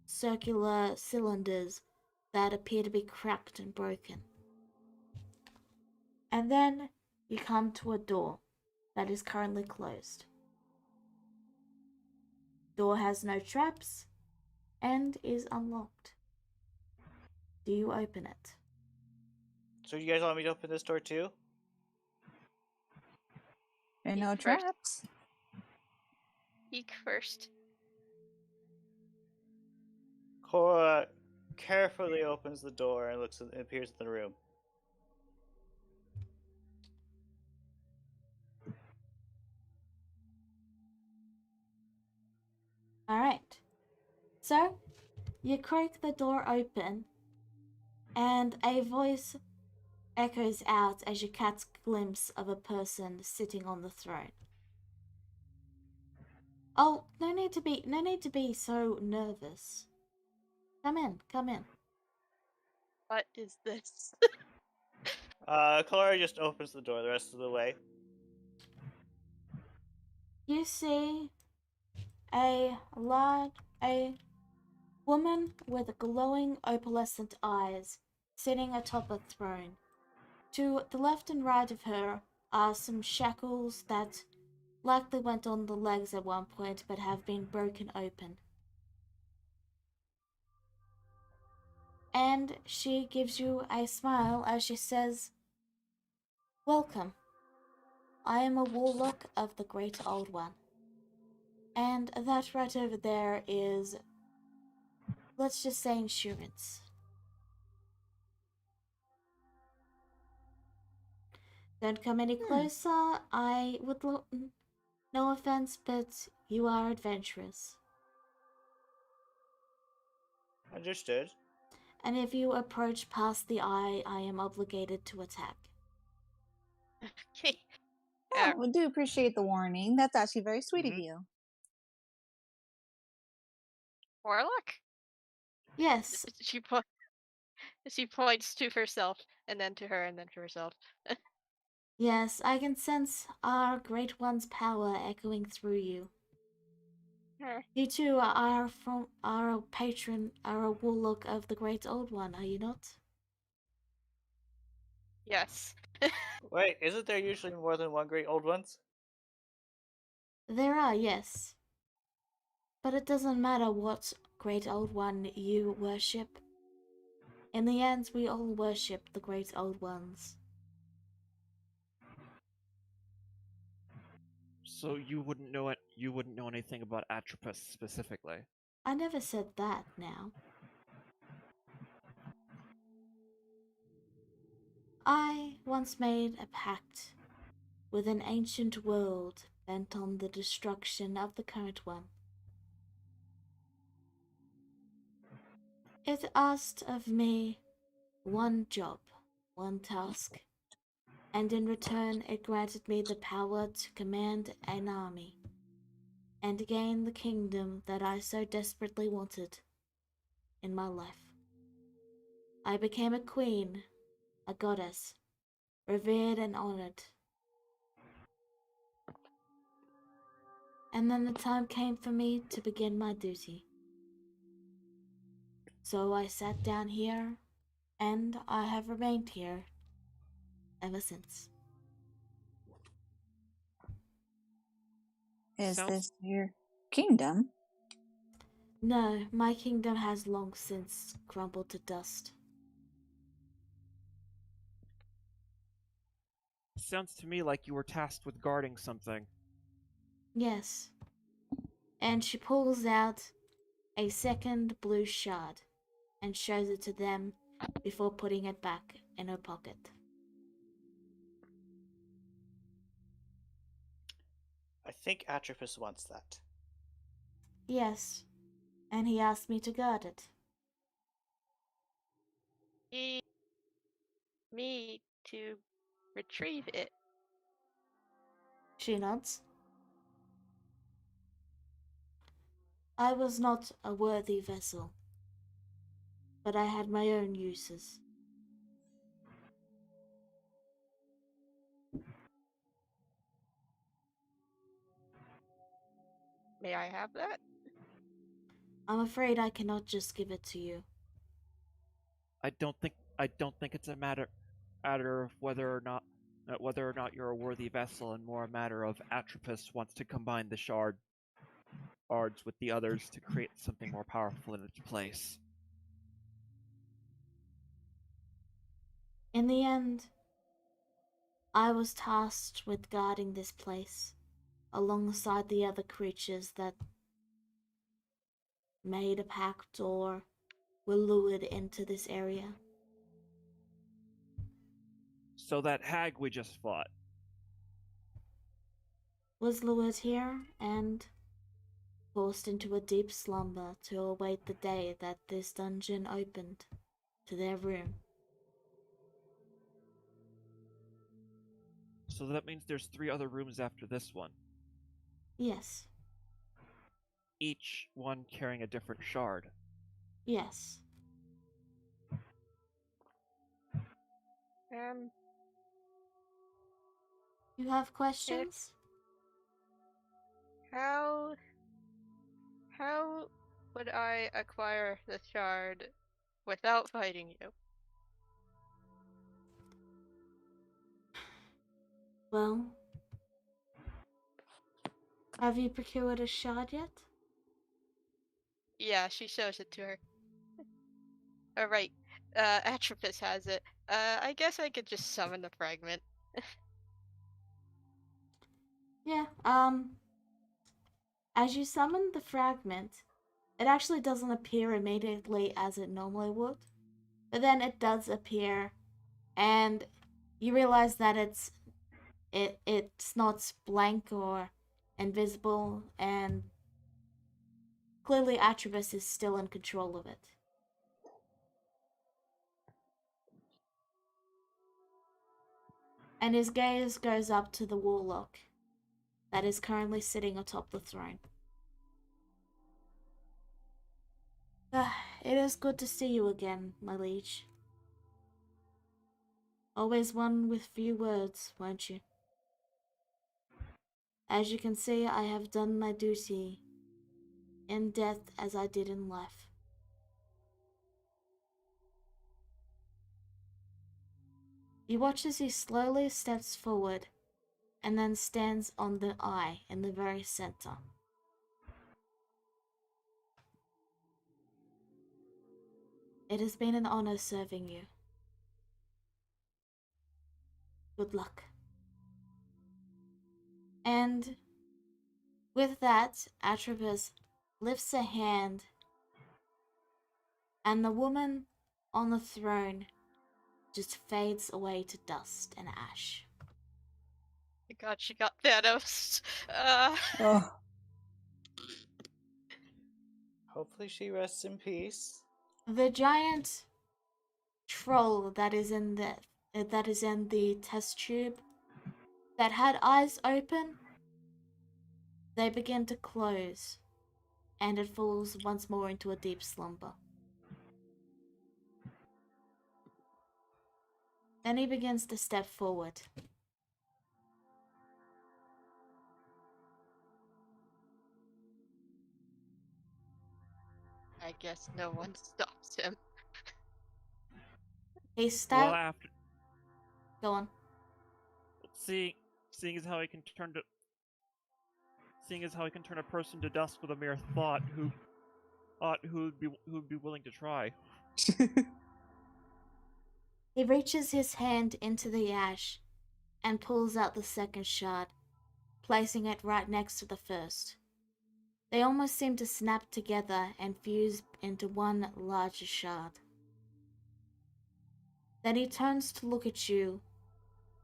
circular cylinders that appear to be cracked and broken. And then you come to a door that is currently closed. Door has no traps and is unlocked. Do you open it? So you guys want me to open this door too? And no First. traps. Peek first. Cora carefully opens the door and appears in the room. Alright. So, you crack the door open, and a voice echoes out as you catch a glimpse of a person sitting on the throne. Oh, no need to be so nervous. Come in. What is this? Cora just opens the door the rest of the way. You see a woman with glowing opalescent eyes sitting atop a throne. To the left and right of her are some shackles that likely went on the legs at one point but have been broken open. And she gives you a smile as she says, "Welcome. I am a warlock of the Great Old One. And that right over there is, let's just say, insurance. Don't come any closer. I would no offense, but you are adventurous. Understood. And if you approach past the eye, I am obligated to attack." Okay. Yeah, we do appreciate the warning. That's actually very sweet of Mhm. you. Warlock? Yes, She points to herself, and then to her, and then to herself. yes, I can sense our Great One's power echoing through you. You too are a patron, are a warlock of the Great Old One, are you not? Yes. Wait, isn't there usually more than one great old ones? There are, yes. But it doesn't matter what Great Old One you worship. In the end, we all worship the Great Old Ones. So you wouldn't know it. You wouldn't know anything about Atropus specifically. I never said that now. I once made a pact with an ancient world bent on the destruction of the current one. It asked of me one job, one task, and in return it granted me the power to command an army and gain the kingdom that I so desperately wanted in my life. I became a queen, a goddess, revered and honored. And then the time came for me to begin my duty. So I sat down here, and I have remained here ever since. Is Sounds- this your kingdom? No, my kingdom has long since crumbled to dust. Sounds to me like you were tasked with guarding something. Yes. And she pulls out a second blue shard and shows it to them before putting it back in her pocket. I think Atropus wants that. Yes, and he asked me to guard it. Need me to retrieve it. She nods. I was not a worthy vessel, but I had my own uses. May I have that? I'm afraid I cannot just give it to you. I don't think it's a matter of whether or not you're a worthy vessel, and more a matter of Atropus wants to combine the shards with the others to create something more powerful in its place. In the end, I was tasked with guarding this place, alongside the other creatures that made a pact or were lured into this area. So that hag we just fought, Was lured here and forced into a deep slumber to await the day that this dungeon opened to their room. so that means there's 3 other rooms after this one, Yes, each one carrying a different shard. yes. You have questions? How would I acquire the shard without fighting you? Well, have you procured a shard yet? Yeah, she shows it to her. Alright, Atropus has it. I guess I could just summon the fragment. Yeah, as you summon the fragment, it actually doesn't appear immediately as it normally would. But then it does appear, and you realize that it's not blank or invisible, and clearly Atropus is still in control of it. And his gaze goes up to the warlock that is currently sitting atop the throne. It is good to see you again, my liege. Always one with few words, won't you? As you can see, I have done my duty in death as I did in life. You watch as he slowly steps forward and then stands on the eye in the very center. It has been an honor serving you. Good luck. And with that, Atropus lifts a hand, and the woman on the throne just fades away to dust and ash. God, she got Thanos. Oh, Hopefully she rests in peace. The giant troll that is in the test tube that had eyes open, they begin to close, and it falls once more into a deep slumber. Then he begins to step forward. I guess no one stops him. He Well, steps. after Go on. seeing as how he can turn to seeing as how he can turn a person to dust with a mere thought, who'd be willing to try? He reaches his hand into the ash and pulls out the second shard, placing it right next to the first. They almost seem to snap together and fuse into one larger shard. Then he turns to look at you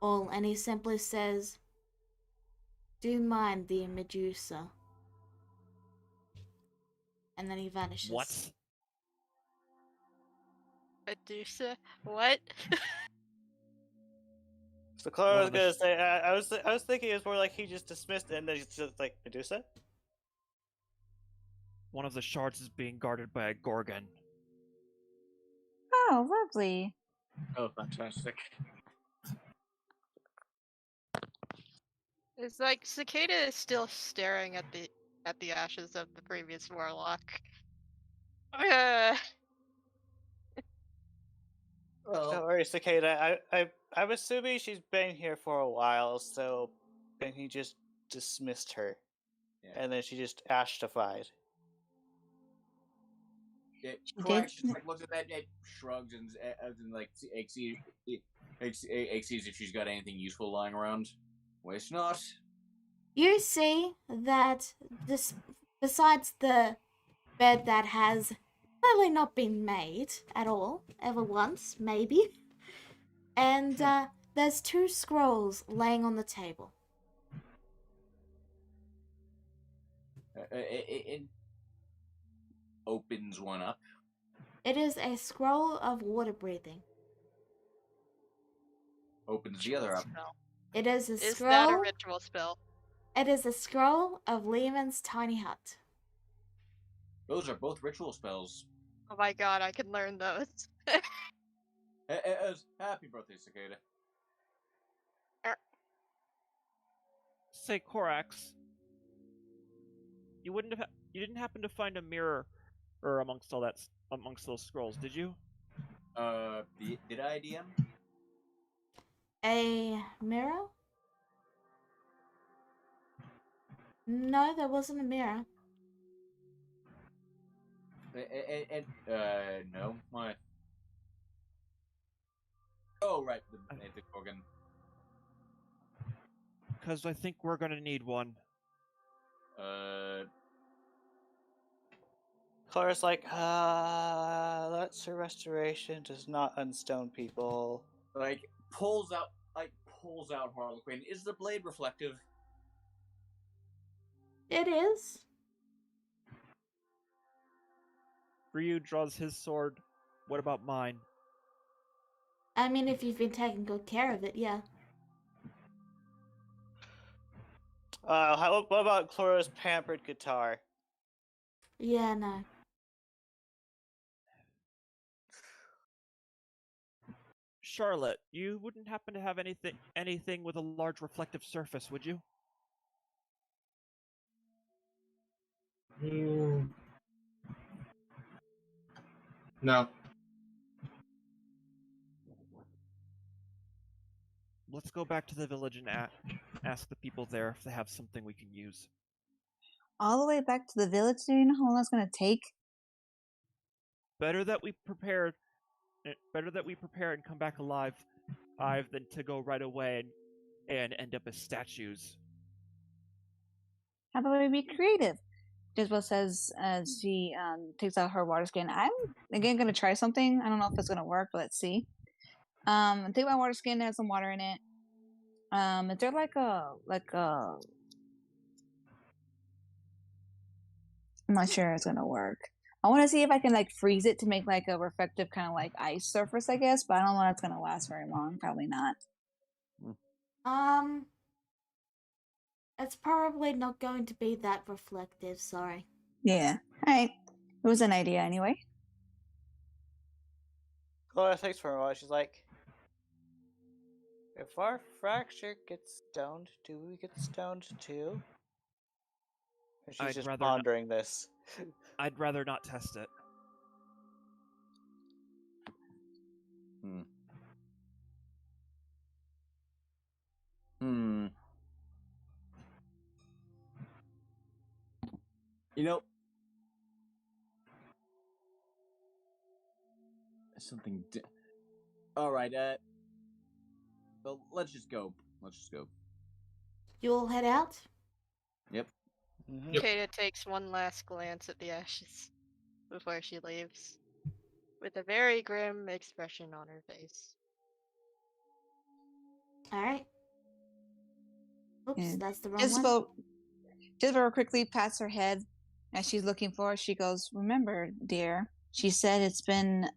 all and he simply says, "Do you mind the Medusa?" And then he vanishes. What? Medusa? What? So Clara One was of the gonna say, I was thinking it's more like he just dismissed it and then he's just like Medusa. One of the shards is being guarded by a gorgon. Oh, lovely. Oh, fantastic. It's like Cicada is still staring at the ashes of the previous warlock. Uh, Don't Well, worry, Cicada. I'm assuming she's been here for a while, so then he just dismissed her, yeah. and then she just ashtified. Korax just like looks at that, and shrugs, and like sees if she's got anything useful lying around. Waste not. You see that this, besides the bed that has clearly not been made at all, ever once, maybe, and there's 2 scrolls laying on the table. It opens one up. It is a scroll of water breathing. Opens the other up. spell. It is a Is scroll. that a ritual spell? It is a scroll of Lehman's tiny hut. Those are both ritual spells. Oh my god, I can learn those. Happy birthday, Cicada. Say, Korax, you didn't happen to find a mirror or amongst those scrolls, did you? Did I, DM? A mirror? No, there wasn't a mirror. No. Why? Oh, right, the organ. Because I think we're gonna need one. Clara's like, that's a restoration, does not unstone people. Like pulls out Harlequin. Is the blade reflective? It is. Ryu draws his sword. What about mine? I mean, if you've been taking good care of it, yeah. What about Clara's pampered guitar? Yeah, no. Charlotte, you wouldn't happen to have anything with a large reflective surface, would you? No. Let's go back to the village and ask the people there if they have something we can use. All the way back to the village. Do you know how long that's gonna take? Better that we prepare and come back alive than to go right away and end up as statues. How about we be creative? Jezebel says as she takes out her water skin. I'm again gonna try something. I don't know if it's gonna work, but let's see. Take my water skin. There's some water in it. Is there like a I'm not sure it's gonna work. I want to see if I can like freeze it to make like a reflective kind of like ice surface, I guess. But I don't know if it's gonna last very long. Probably not. It's probably not going to be that reflective, sorry. Yeah. All right. It was an idea anyway. Clara thinks for a while. She's like, if our fracture gets stoned, do we get stoned too? And she's I'd just rather not- pondering this. I'd rather not test it. You know, something. All right. Well, let's just go. Let's just go. You all head out? Yep. Mhm. Yep. Cicada takes one last glance at the ashes before she leaves, with a very grim expression on her face. Alright. Oops, Yeah. that's the wrong one. Isabel quickly pats her head as she's looking for it. She goes, "Remember, dear, she said it's been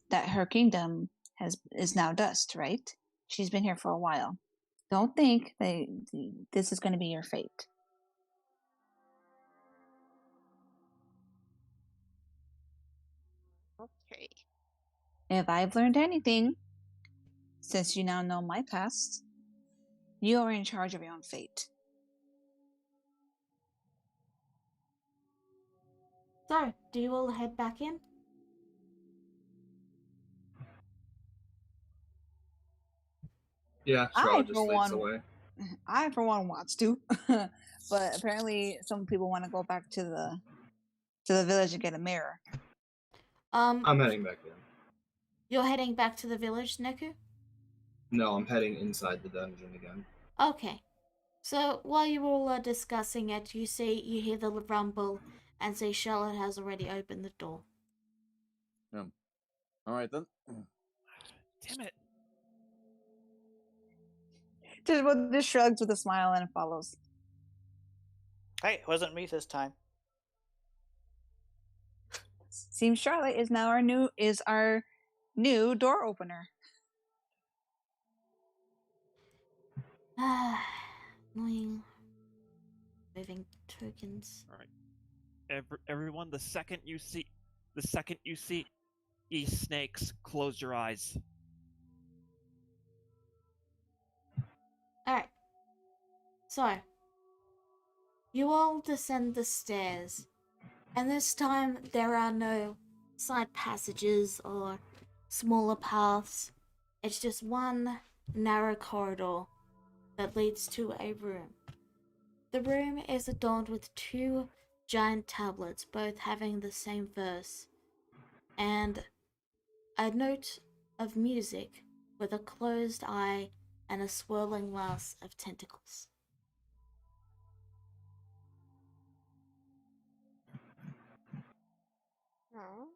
that her kingdom is now dust, right? She's been here for a while. Don't think this is going to be your fate." Okay. If I've learned anything, since you now know my past, you are in charge of your own fate. So, do you all head back in? Yeah, I, Charlotte for just leads one, away. I for one wants to, but apparently some people want to go back to the village and get a mirror. I'm heading back in. You're heading back to the village, Neku? No, I'm heading inside the dungeon again. Okay. So, while you all are discussing it, you hear the rumble and see Charlotte has already opened the door. All right then. Damn it. Just shrugs with a smile and follows. Hey, it wasn't me this time. Seems Charlotte is now our new door opener. Annoying. Moving tokens. All right. Everyone, the second you see snakes, close your eyes. Alright. So, you all descend the stairs, and this time there are no side passages or smaller paths. It's just one narrow corridor that leads to a room. The room is adorned with two giant tablets, both having the same verse, and a note of music with a closed eye and a swirling mass of tentacles. Oh.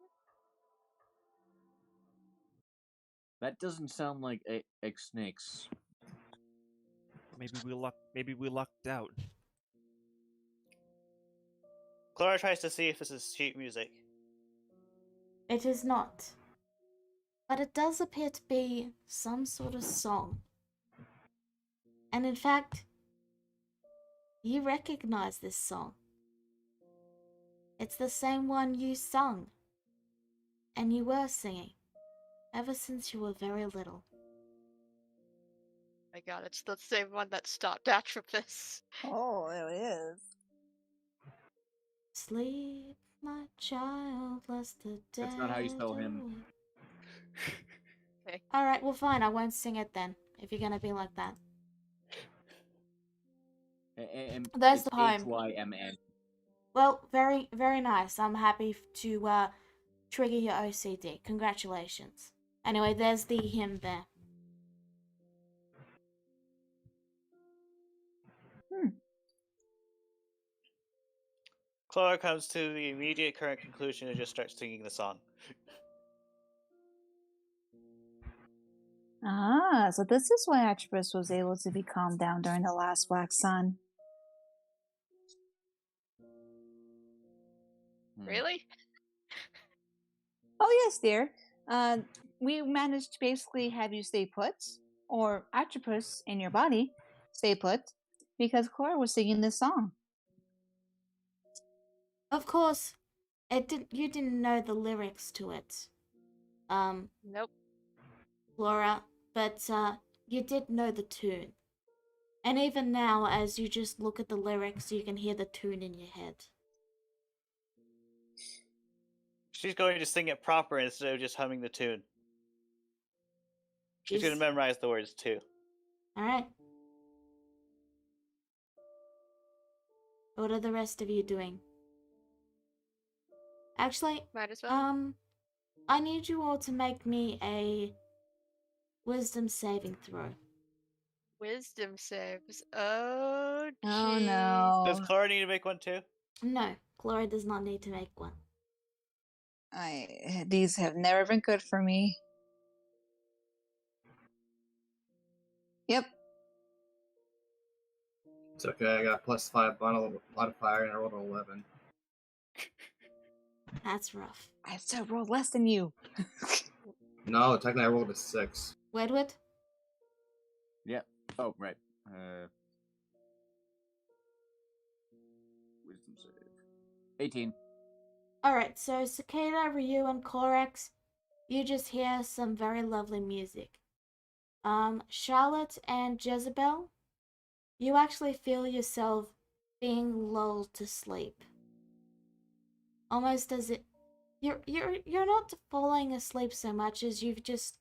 That doesn't sound like snakes. Maybe we lucked out. Clara tries to see if this is sheet music. It is not, but it does appear to be some sort of song. And in fact, you recognize this song. It's the same one you sung, and you were singing, ever since you were very little. My god, it's the same one that stopped Atropus. Oh, it is. Sleep, my child, lest the dead That's not how you spell him. awake. Okay. Alright, well fine, I won't sing it then, if you're gonna be like that. There's the poem. Hymn. Well, very, very nice. I'm happy to trigger your OCD. Congratulations. Anyway, there's the hymn there. Clara comes to the immediate current conclusion and just starts singing the song. Ah, so this is why Atropus was able to be calmed down during the last Black Sun. Really? Oh yes, dear. We managed to basically have you stay put, or Atropus in your body stay put, because Cora was singing this song. Of course, you didn't know the lyrics to it. Nope. Laura, but you did know the tune. And even now, as you just look at the lyrics, you can hear the tune in your head. She's going to sing it proper instead of just humming the tune. She's going to memorize the words too. Alright. What are the rest of you doing? Actually, Might as well. I need you all to make me a wisdom saving throw. Wisdom saves. Oh, gee. Oh no. Does Clara need to make one too? No, Gloria does not need to make one. These have never been good for me. Yep. It's okay. I got +5 modifier and I rolled an 11. That's rough. I still rolled less than you. No, technically I rolled a 6. Wedwood? Yeah. Oh, right. Wisdom save. 18. Alright, so Cicada, Ryu, and Corax, you just hear some very lovely music. Charlotte and Jezebel, you actually feel yourself being lulled to sleep. Almost as it you're not falling asleep so much as you just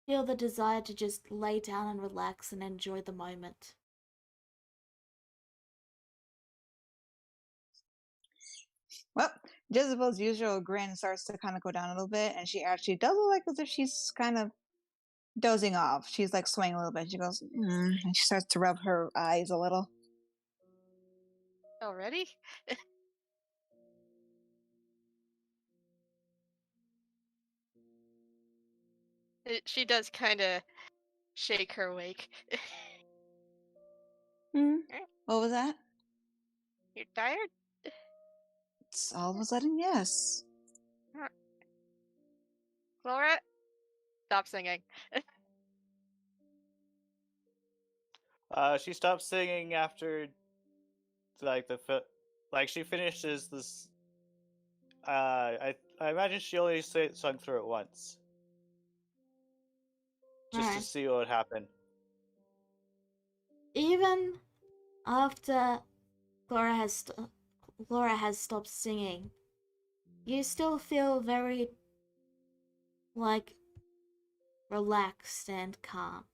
feel the desire to just lay down and relax and enjoy the moment. Well, Jezebel's usual grin starts to kind of go down a little bit, and she actually does look like as if she's kind of dozing off. She's like swaying a little bit. She goes, and she starts to rub her eyes a little. Already? She does kind of shake her wake. What was that? You're tired? It's all of a sudden, yes. Flora? Stop singing. She stops singing after, like like she finishes this. I imagine she only sung through it once, just to Alright. see what would happen. Even after Laura has stopped singing, you still feel very like relaxed and calm.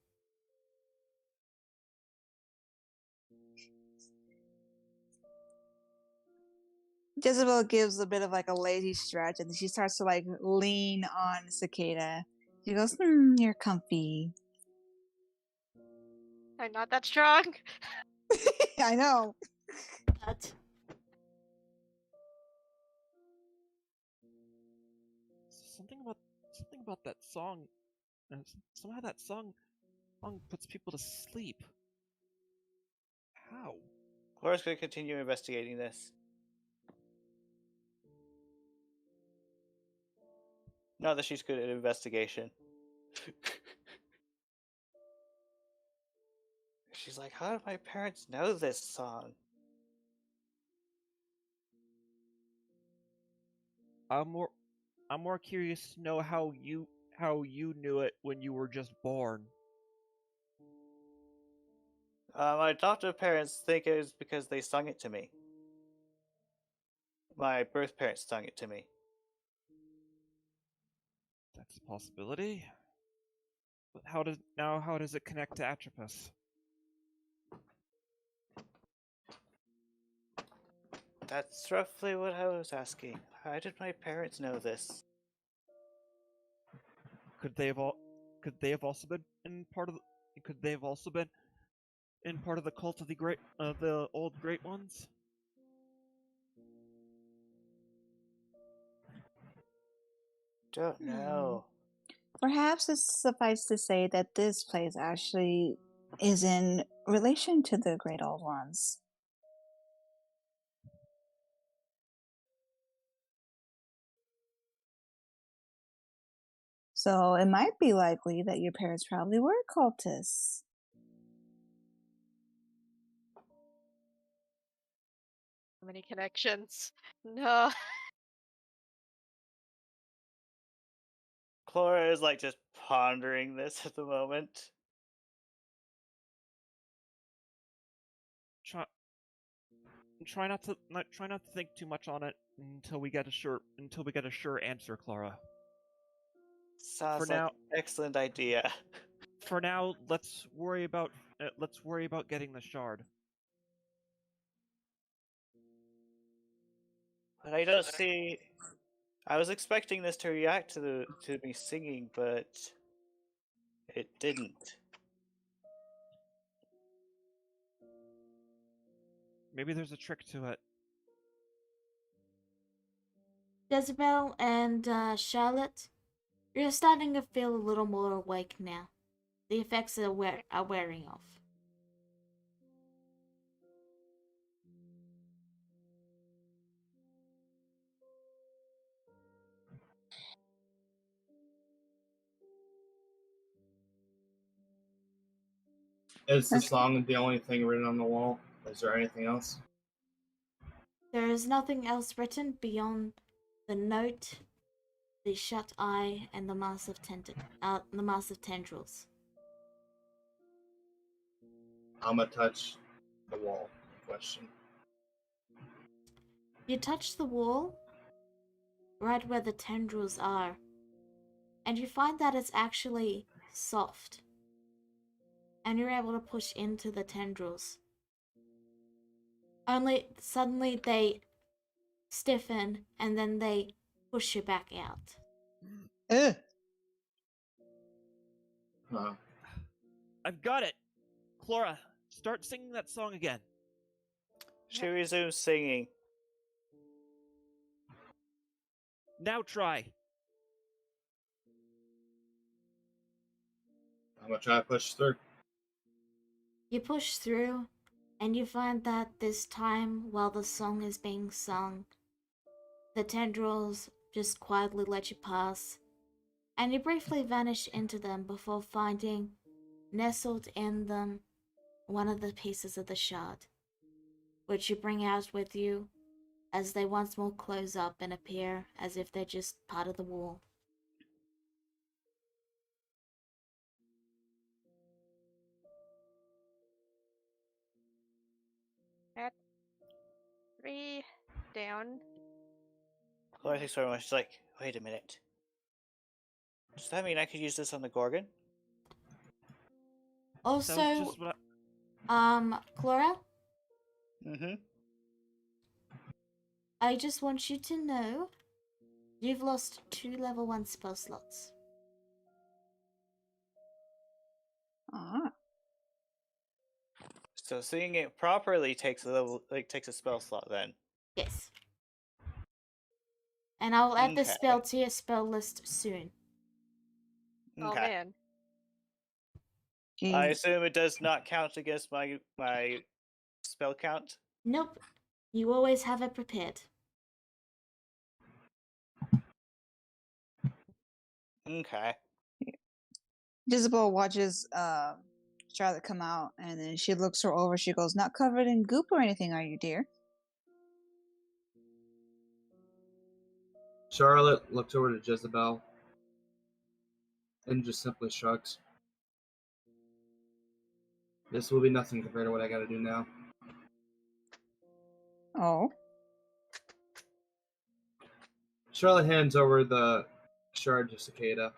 Jezebel gives a bit of like a lazy stretch, and she starts to like lean on Cicada. She goes, you're comfy. I'm not that strong. I know. But Something about that song. Somehow that song puts people to sleep. How? Clara's going to continue investigating this. Not that she's good at investigation. She's like, how did my parents know this song? I'm more curious to know how you knew it when you were just born. My adoptive parents think it was because they sung it to me. My birth parents sung it to me. That's a possibility. But how does it connect to Atropus? That's roughly what I was asking. How did my parents know this? Could they have also been in part of the cult of the old great ones? Don't know. Perhaps it's suffice to say that this place actually is in relation to the Great Old Ones. So it might be likely that your parents probably were cultists. So many connections. No. Clara is like just pondering this at the moment. Try not to think too much on it until we get a sure answer, Clara. Sounds For like now- an excellent idea. For now, let's worry about getting the shard. But I don't see. I was expecting this to react to me singing, but it didn't. Maybe there's a trick to it. Jezebel and Charlotte, you're starting to feel a little more awake now. The effects are wearing off. Is the song the only thing written on the wall? Is there anything else? There is nothing else written beyond the note, the shut eye, and the massive tendrils. I'm gonna touch the wall. Question. You touch the wall, right where the tendrils are, and you find that it's actually soft. And you're able to push into the tendrils. Only suddenly they stiffen and then they push you back out. Ugh. Huh. I've got it! Chlora, start singing that song again. She resumes singing. Now try. I'm gonna try to push through. You push through, and you find that this time, while the song is being sung, the tendrils just quietly let you pass, and you briefly vanish into them before finding, nestled in them, one of the pieces of the shard, which you bring out with you as they once more close up and appear as if they're just part of the wall. At 3 down. Laura thinks very much. She's like, wait a minute. Does that mean I could use this on the Gorgon? That was Also, just what I... Chlora, Mm-hmm. I just want you to know you've lost 2 level 1 spell slots. Ah. So singing it properly takes a spell slot then. Yes. And I will add this Okay. spell to your spell list soon. Oh Okay. man. I Jeez. assume it does not count against my spell count. Nope. You always have it prepared. Okay. Jezebel watches Charlotte come out, and then she looks her over. She goes, "Not covered in goop or anything, are you, dear?" Charlotte looks over to Jezebel and just simply shrugs. This will be nothing compared to what I gotta do now. Oh. Charlotte hands over the shard to Cicada.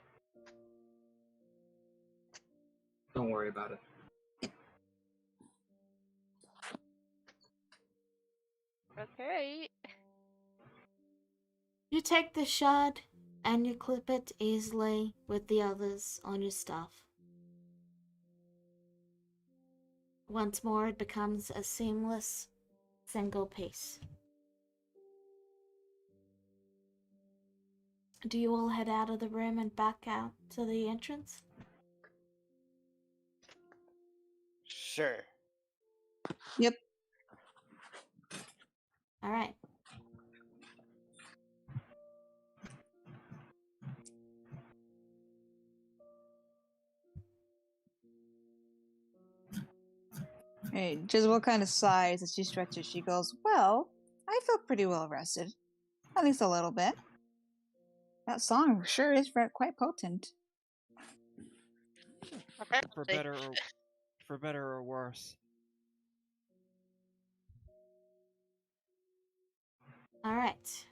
Don't worry about it. Okay. You take the shard and you clip it easily with the others on your staff. Once more, it becomes a seamless single piece. Do you all head out of the room and back out to the entrance? Sure. Yep. Alright. Hey, Jezebel kind of sighs as she stretches. She goes, "Well, I feel pretty well rested. At least a little bit. That song sure is quite potent." For Apparently. better or worse. Alright.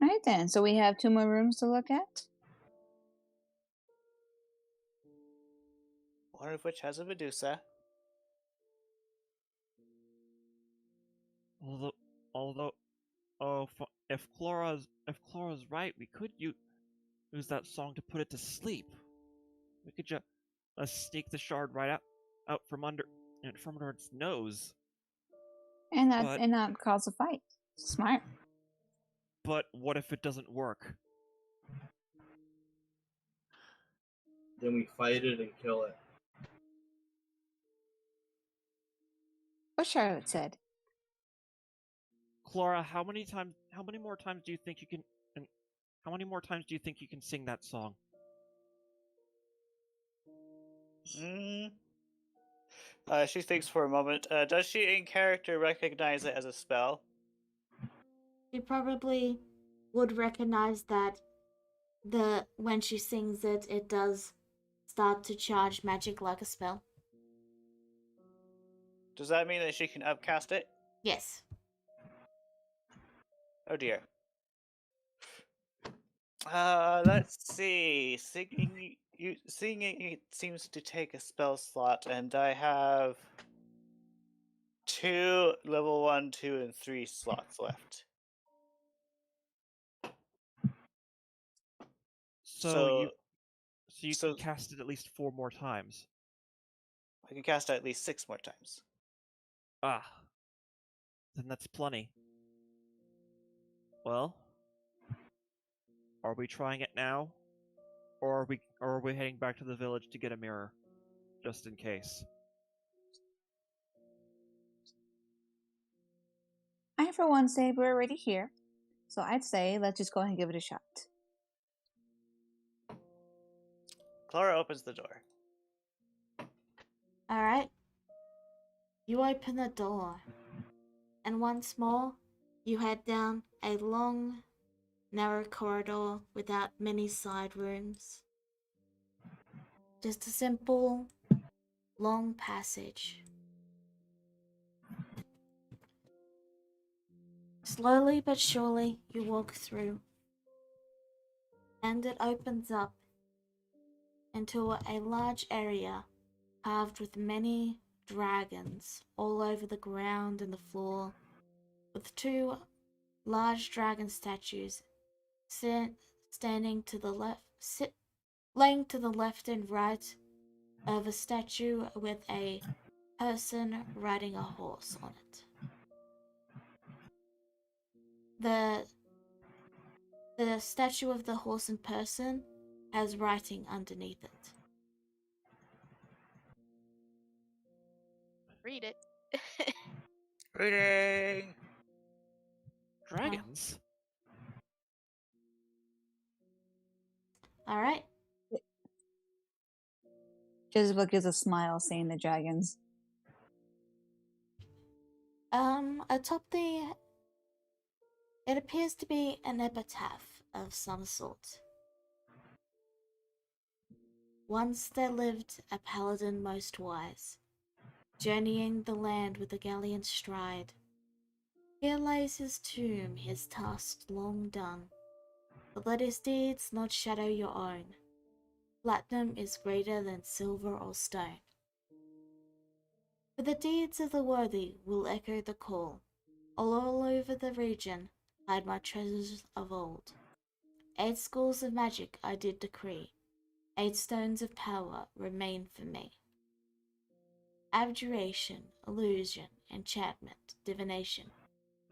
Alright then, so we have 2 more rooms to look at. One of which has a Medusa. Although, if Flora's right, we could use that song to put it to sleep. We could just sneak the shard right out from under its nose. And But- not cause a fight. Smart. But what if it doesn't work? Then we fight it and kill it. What Charlotte said. Clara, how many more times do you think you can? And how many more times do you think you can sing that song? She thinks for a moment. Does she in character recognize it as a spell? She probably would recognize that when she sings it, it does start to charge magic like a spell. Does that mean that she can upcast it? Yes. Oh dear. Let's see. Singing it seems to take a spell slot, and I have 2 level 1, 2, and 3 slots left. So you so- can cast it at least 4 more times. I can cast it at least 6 more times. Ah, then that's plenty. Well, are we trying it now, or are we heading back to the village to get a mirror, just in case? I, for one, say we're already here. So I'd say let's just go ahead and give it a shot. Clara opens the door. Alright. You open the door, and once more, you head down a long, narrow corridor without many side rooms. Just a simple, long passage. Slowly but surely, you walk through, and it opens up into a large area carved with many dragons all over the ground and the floor, with 2 large dragon statues standing to the left, laying to the left and right of a statue with a person riding a horse on it. The statue of the horse and person has writing underneath it. Read it. Reading! Dragons? Alright, Jezebel gives a smile, saying the dragons. atop it appears to be an epitaph of some sort. Once there lived a paladin most wise, journeying the land with a gallant stride. Here lays his tomb, his task long done, but let his deeds not shadow your own. Platinum is greater than silver or stone. For the deeds of the worthy will echo the call. All over the region hide my treasures of old. 8 schools of magic I did decree. 8 stones of power remain for me. Abjuration, illusion, enchantment, divination,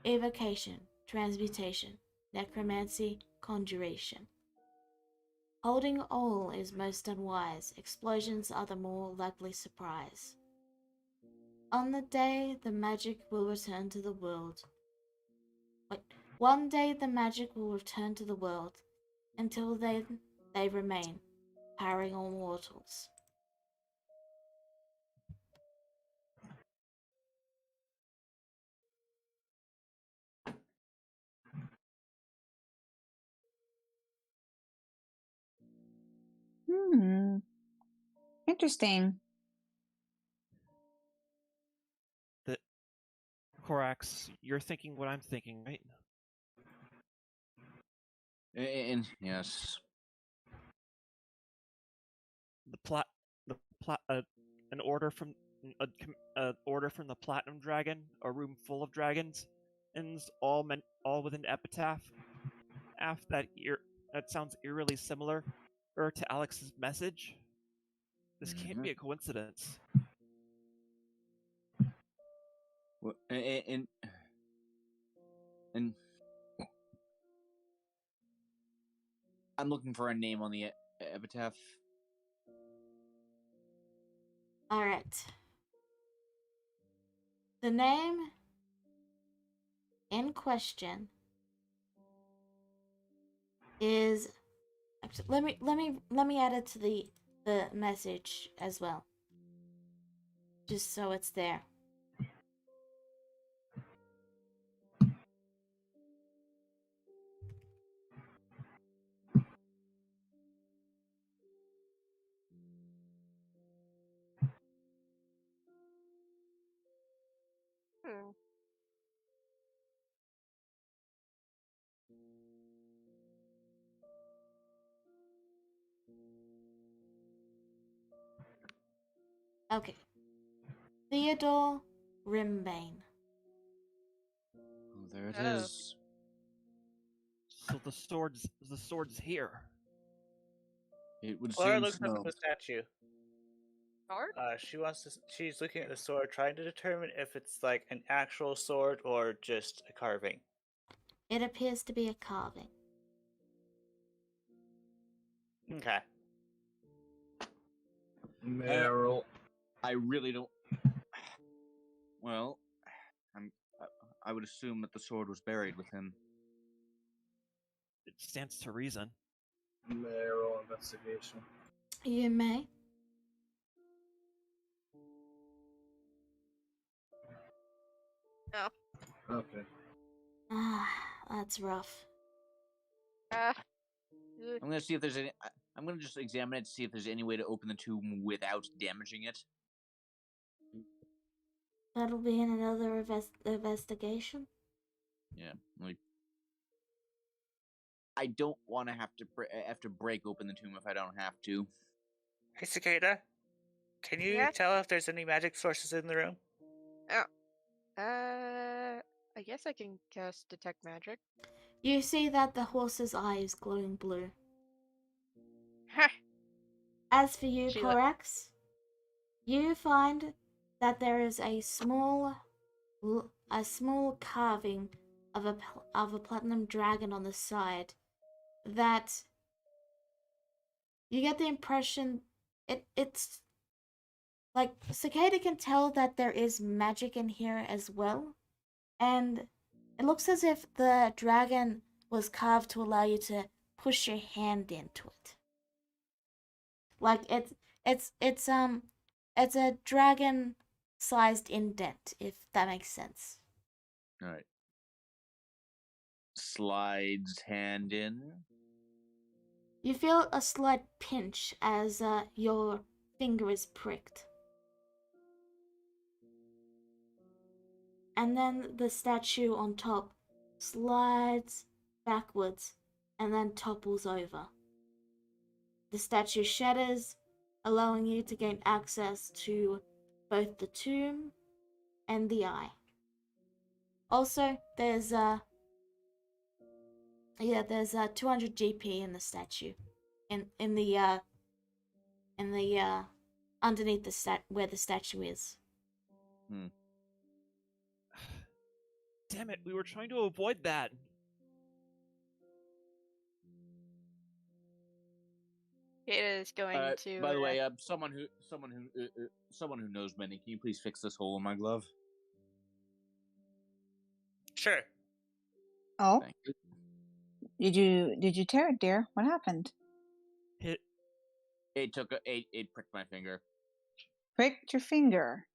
evocation, transmutation, necromancy, conjuration. Holding all is most unwise, explosions are the more likely surprise. On the day the magic will return to the world. One day the magic will return to the world. Until then, they remain, powering all mortals. Interesting. Korax, you're thinking what I'm thinking, right? And yes, an order from the Platinum Dragon, a room full of dragons. all with an epitaph. That sounds eerily similar to Alex's message. This can't be a coincidence. Well, and I'm looking for a name on the epitaph. All right. The name in question is. Actually, let me add it to the message as well, just so it's there. Hmm. Okay. Theodore Rimbane. Oh, there it Oh. is. So the sword's here. It would Clara seem looks up so. at the statue. Sword? She's looking at the sword, trying to determine if it's like an actual sword or just a carving. It appears to be a carving. Okay. Meryl. I really don't. Well, I would assume that the sword was buried with him. It stands to reason. Meryl investigation. You may. No. Okay. Ah, that's rough. Uh, I'm gonna see if there's any. I'm gonna just examine it to see if there's any way to open the tomb without damaging it. That'll be in another investigation. Yeah, like I don't want to have to break open the tomb if I don't have to. Hey, Cicada, can you Yeah? tell if there's any magic sources in the room? I guess I can cast Detect Magic. You see that the horse's eye is glowing blue. Ha! As for you, She Corax, you find that there is a small carving of a platinum dragon on the side that you get the impression it's like Cicada can tell that there is magic in here as well, and it looks as if the dragon was carved to allow you to push your hand into it. Like it's a dragon sized indent, if that makes sense. All right. Slides hand in. You feel a slight pinch as your finger is pricked. And then the statue on top slides backwards and then topples over. The statue shatters, allowing you to gain access to both the tomb and the eye. Also, there's 200 GP in the statue, in the underneath the where the statue is. Damn it, we were trying to avoid that. Kata is going to. By the way, someone who knows many, can you please fix this hole in my glove? Sure. Oh, Thank you. did you tear it, dear? What happened? It pricked my finger. Pricked your finger.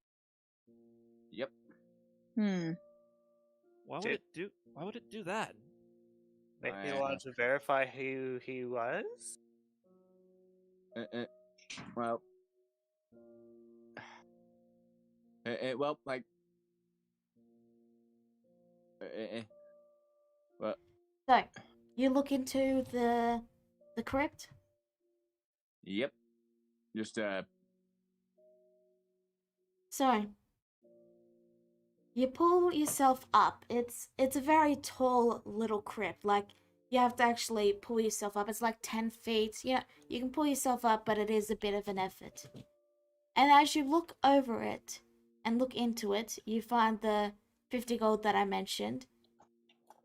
Yep. Why would it do that? Maybe he wanted to verify who he was? Well, well, like, well, So, you look into the crypt. yep. Just So, You pull yourself up. It's a very tall little crypt. Like you have to actually pull yourself up. It's like 10 feet. Yeah, you can pull yourself up, but it is a bit of an effort. And as you look over it and look into it, you find the 50 gold that I mentioned.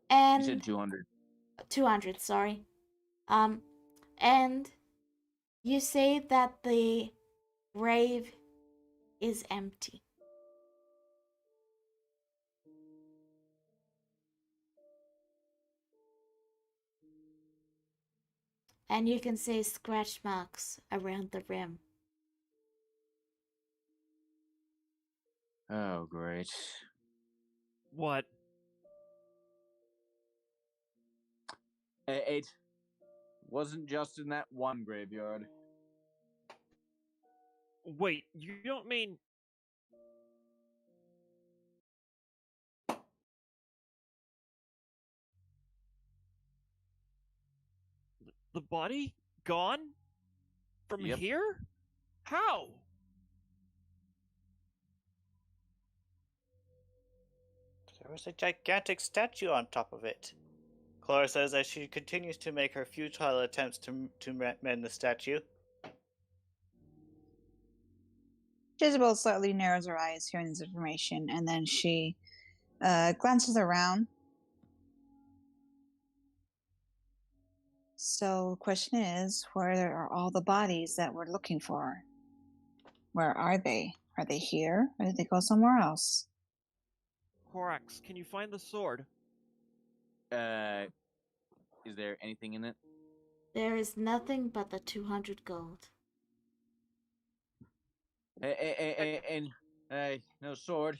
You And said 200. 200, sorry. And you see that the grave is empty. And you can see scratch marks around the rim. Oh, great. What? It wasn't just in that one graveyard. Wait, you don't mean... The body? Gone? From Yep. here? How? There was a gigantic statue on top of it. Clara says as she continues to make her futile attempts to mend the statue. Jezebel slightly narrows her eyes hearing this information, and then she glances around. So the question is, where are all the bodies that we're looking for? Where are they? Are they here, or did they go somewhere else? Korax, can you find the sword? Is there anything in it? There is nothing but the 200 gold. And no sword.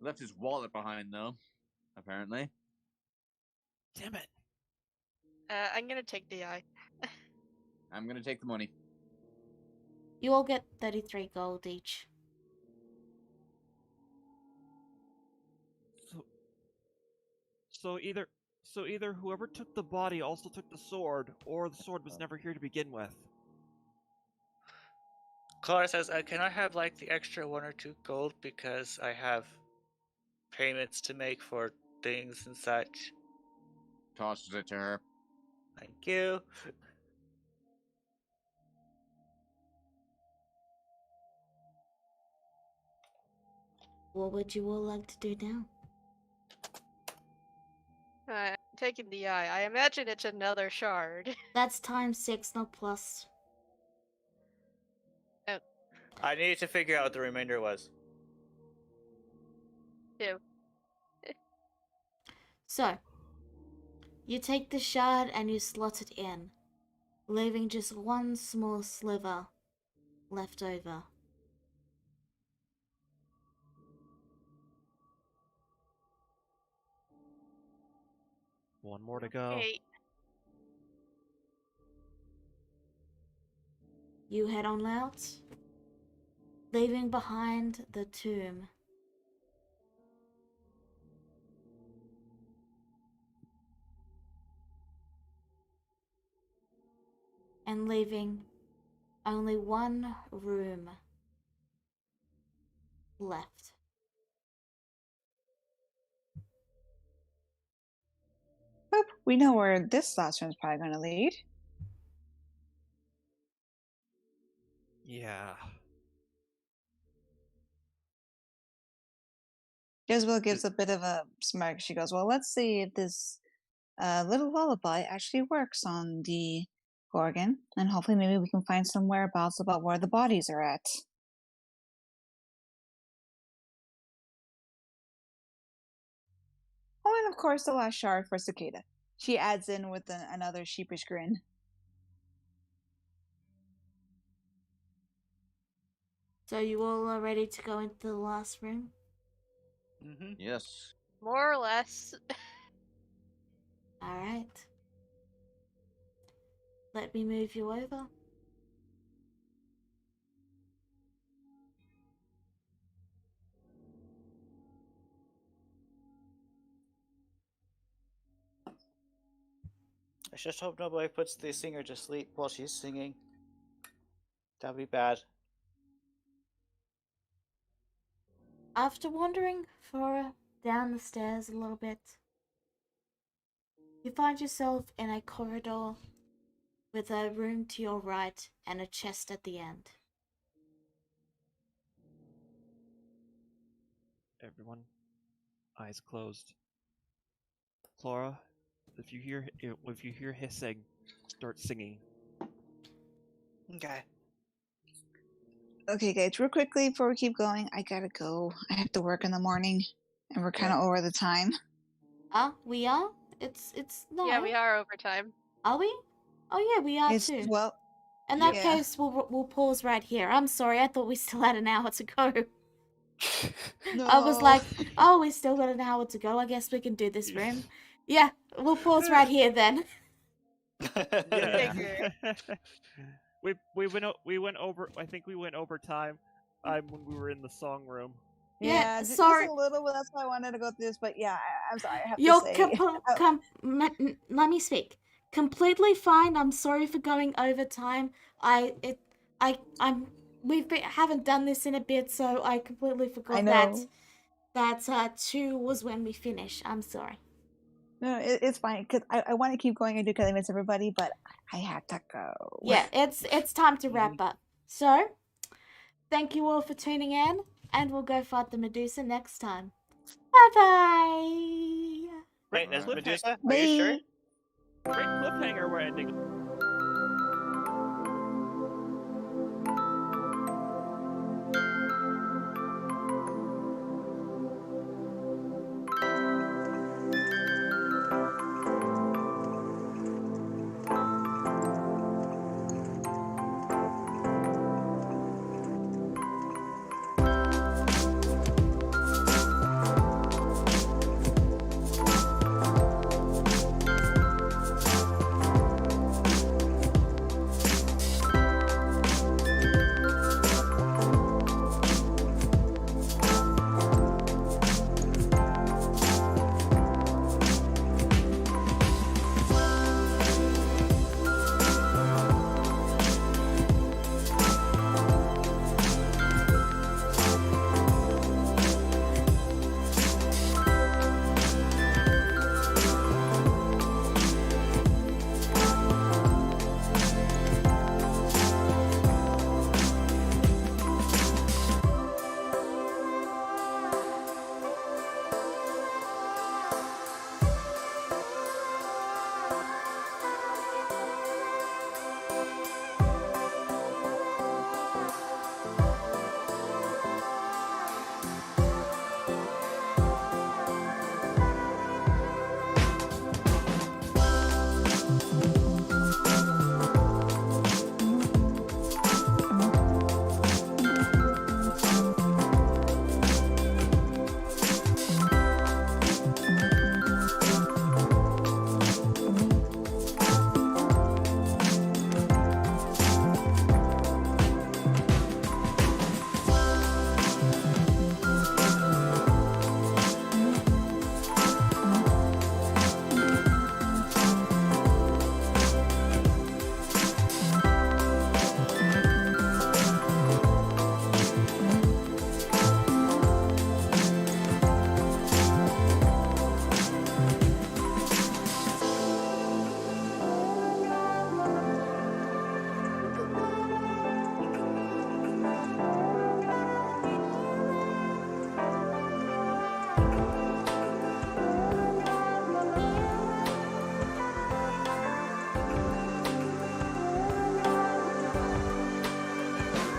Left his wallet behind, though, apparently. Damn it. I'm gonna take the eye. I'm gonna take the money. You all get 33 gold each. So either whoever took the body also took the sword, or the sword was never here to begin with. Clara says, can I have like the extra 1 or 2 gold because I have payments to make for things and such? Tosses it to her. Thank you. What would you all like to do now? Taking the eye. I imagine it's another shard. That's times 6, not plus. I needed to figure out what the remainder was. Two. So, you take the shard and you slot it in, leaving just one small sliver left over. One more to go. 8. You head on out, leaving behind the tomb. And leaving only one room left. Boop, we know where this last one's probably going to lead. Yeah. Jezebel gives a bit of a smirk. She goes, well, let's see if this little lullaby actually works on the Gorgon, and hopefully maybe we can find some whereabouts about where the bodies are at. Oh, and of course the last shard for Cicada. She adds in with another sheepish grin. So you all are ready to go into the last room? Mm-hmm. Yes. More or less. Alright. Let me move you over. I just hope nobody puts the singer to sleep while she's singing. That'd be bad. After wandering down the stairs a little bit, you find yourself in a corridor with a room to your right and a chest at the end. Everyone, eyes closed. Flora, if you hear hissing, start singing. Okay. Okay, guys, real quickly before we keep going, I gotta go. I have to work in the morning, and we're kind of over the time. We are? It's no. Yeah, we are overtime. Are we? Oh yeah, we are It's too. 12. In that Yeah. case, we'll pause right here. I'm sorry, I thought we still had an hour to go. No. I was like, oh, we still got an hour to go. I guess we can do this room. Yeah, we'll pause right here then. Yeah. Figure. we went over. I think we went over time. When we were in the song room. Yeah, just sorry. a little bit. That's why I wanted to go through this, but yeah, I'm sorry. I have You're to say. let me speak. Completely fine. I'm sorry for going over time. Haven't done this in a bit, so I completely forgot I know. that 2 was when we finish. I'm sorry. No, it's fine because I want to keep going and do because I miss everybody, but I have to go. Yeah, it's time to wrap up. So, thank you all for tuning in, and we'll go fight the Medusa next time. Bye bye. Wait, is Cliffhanger. Medusa? Are Bye. you sure? Great cliffhanger we're ending.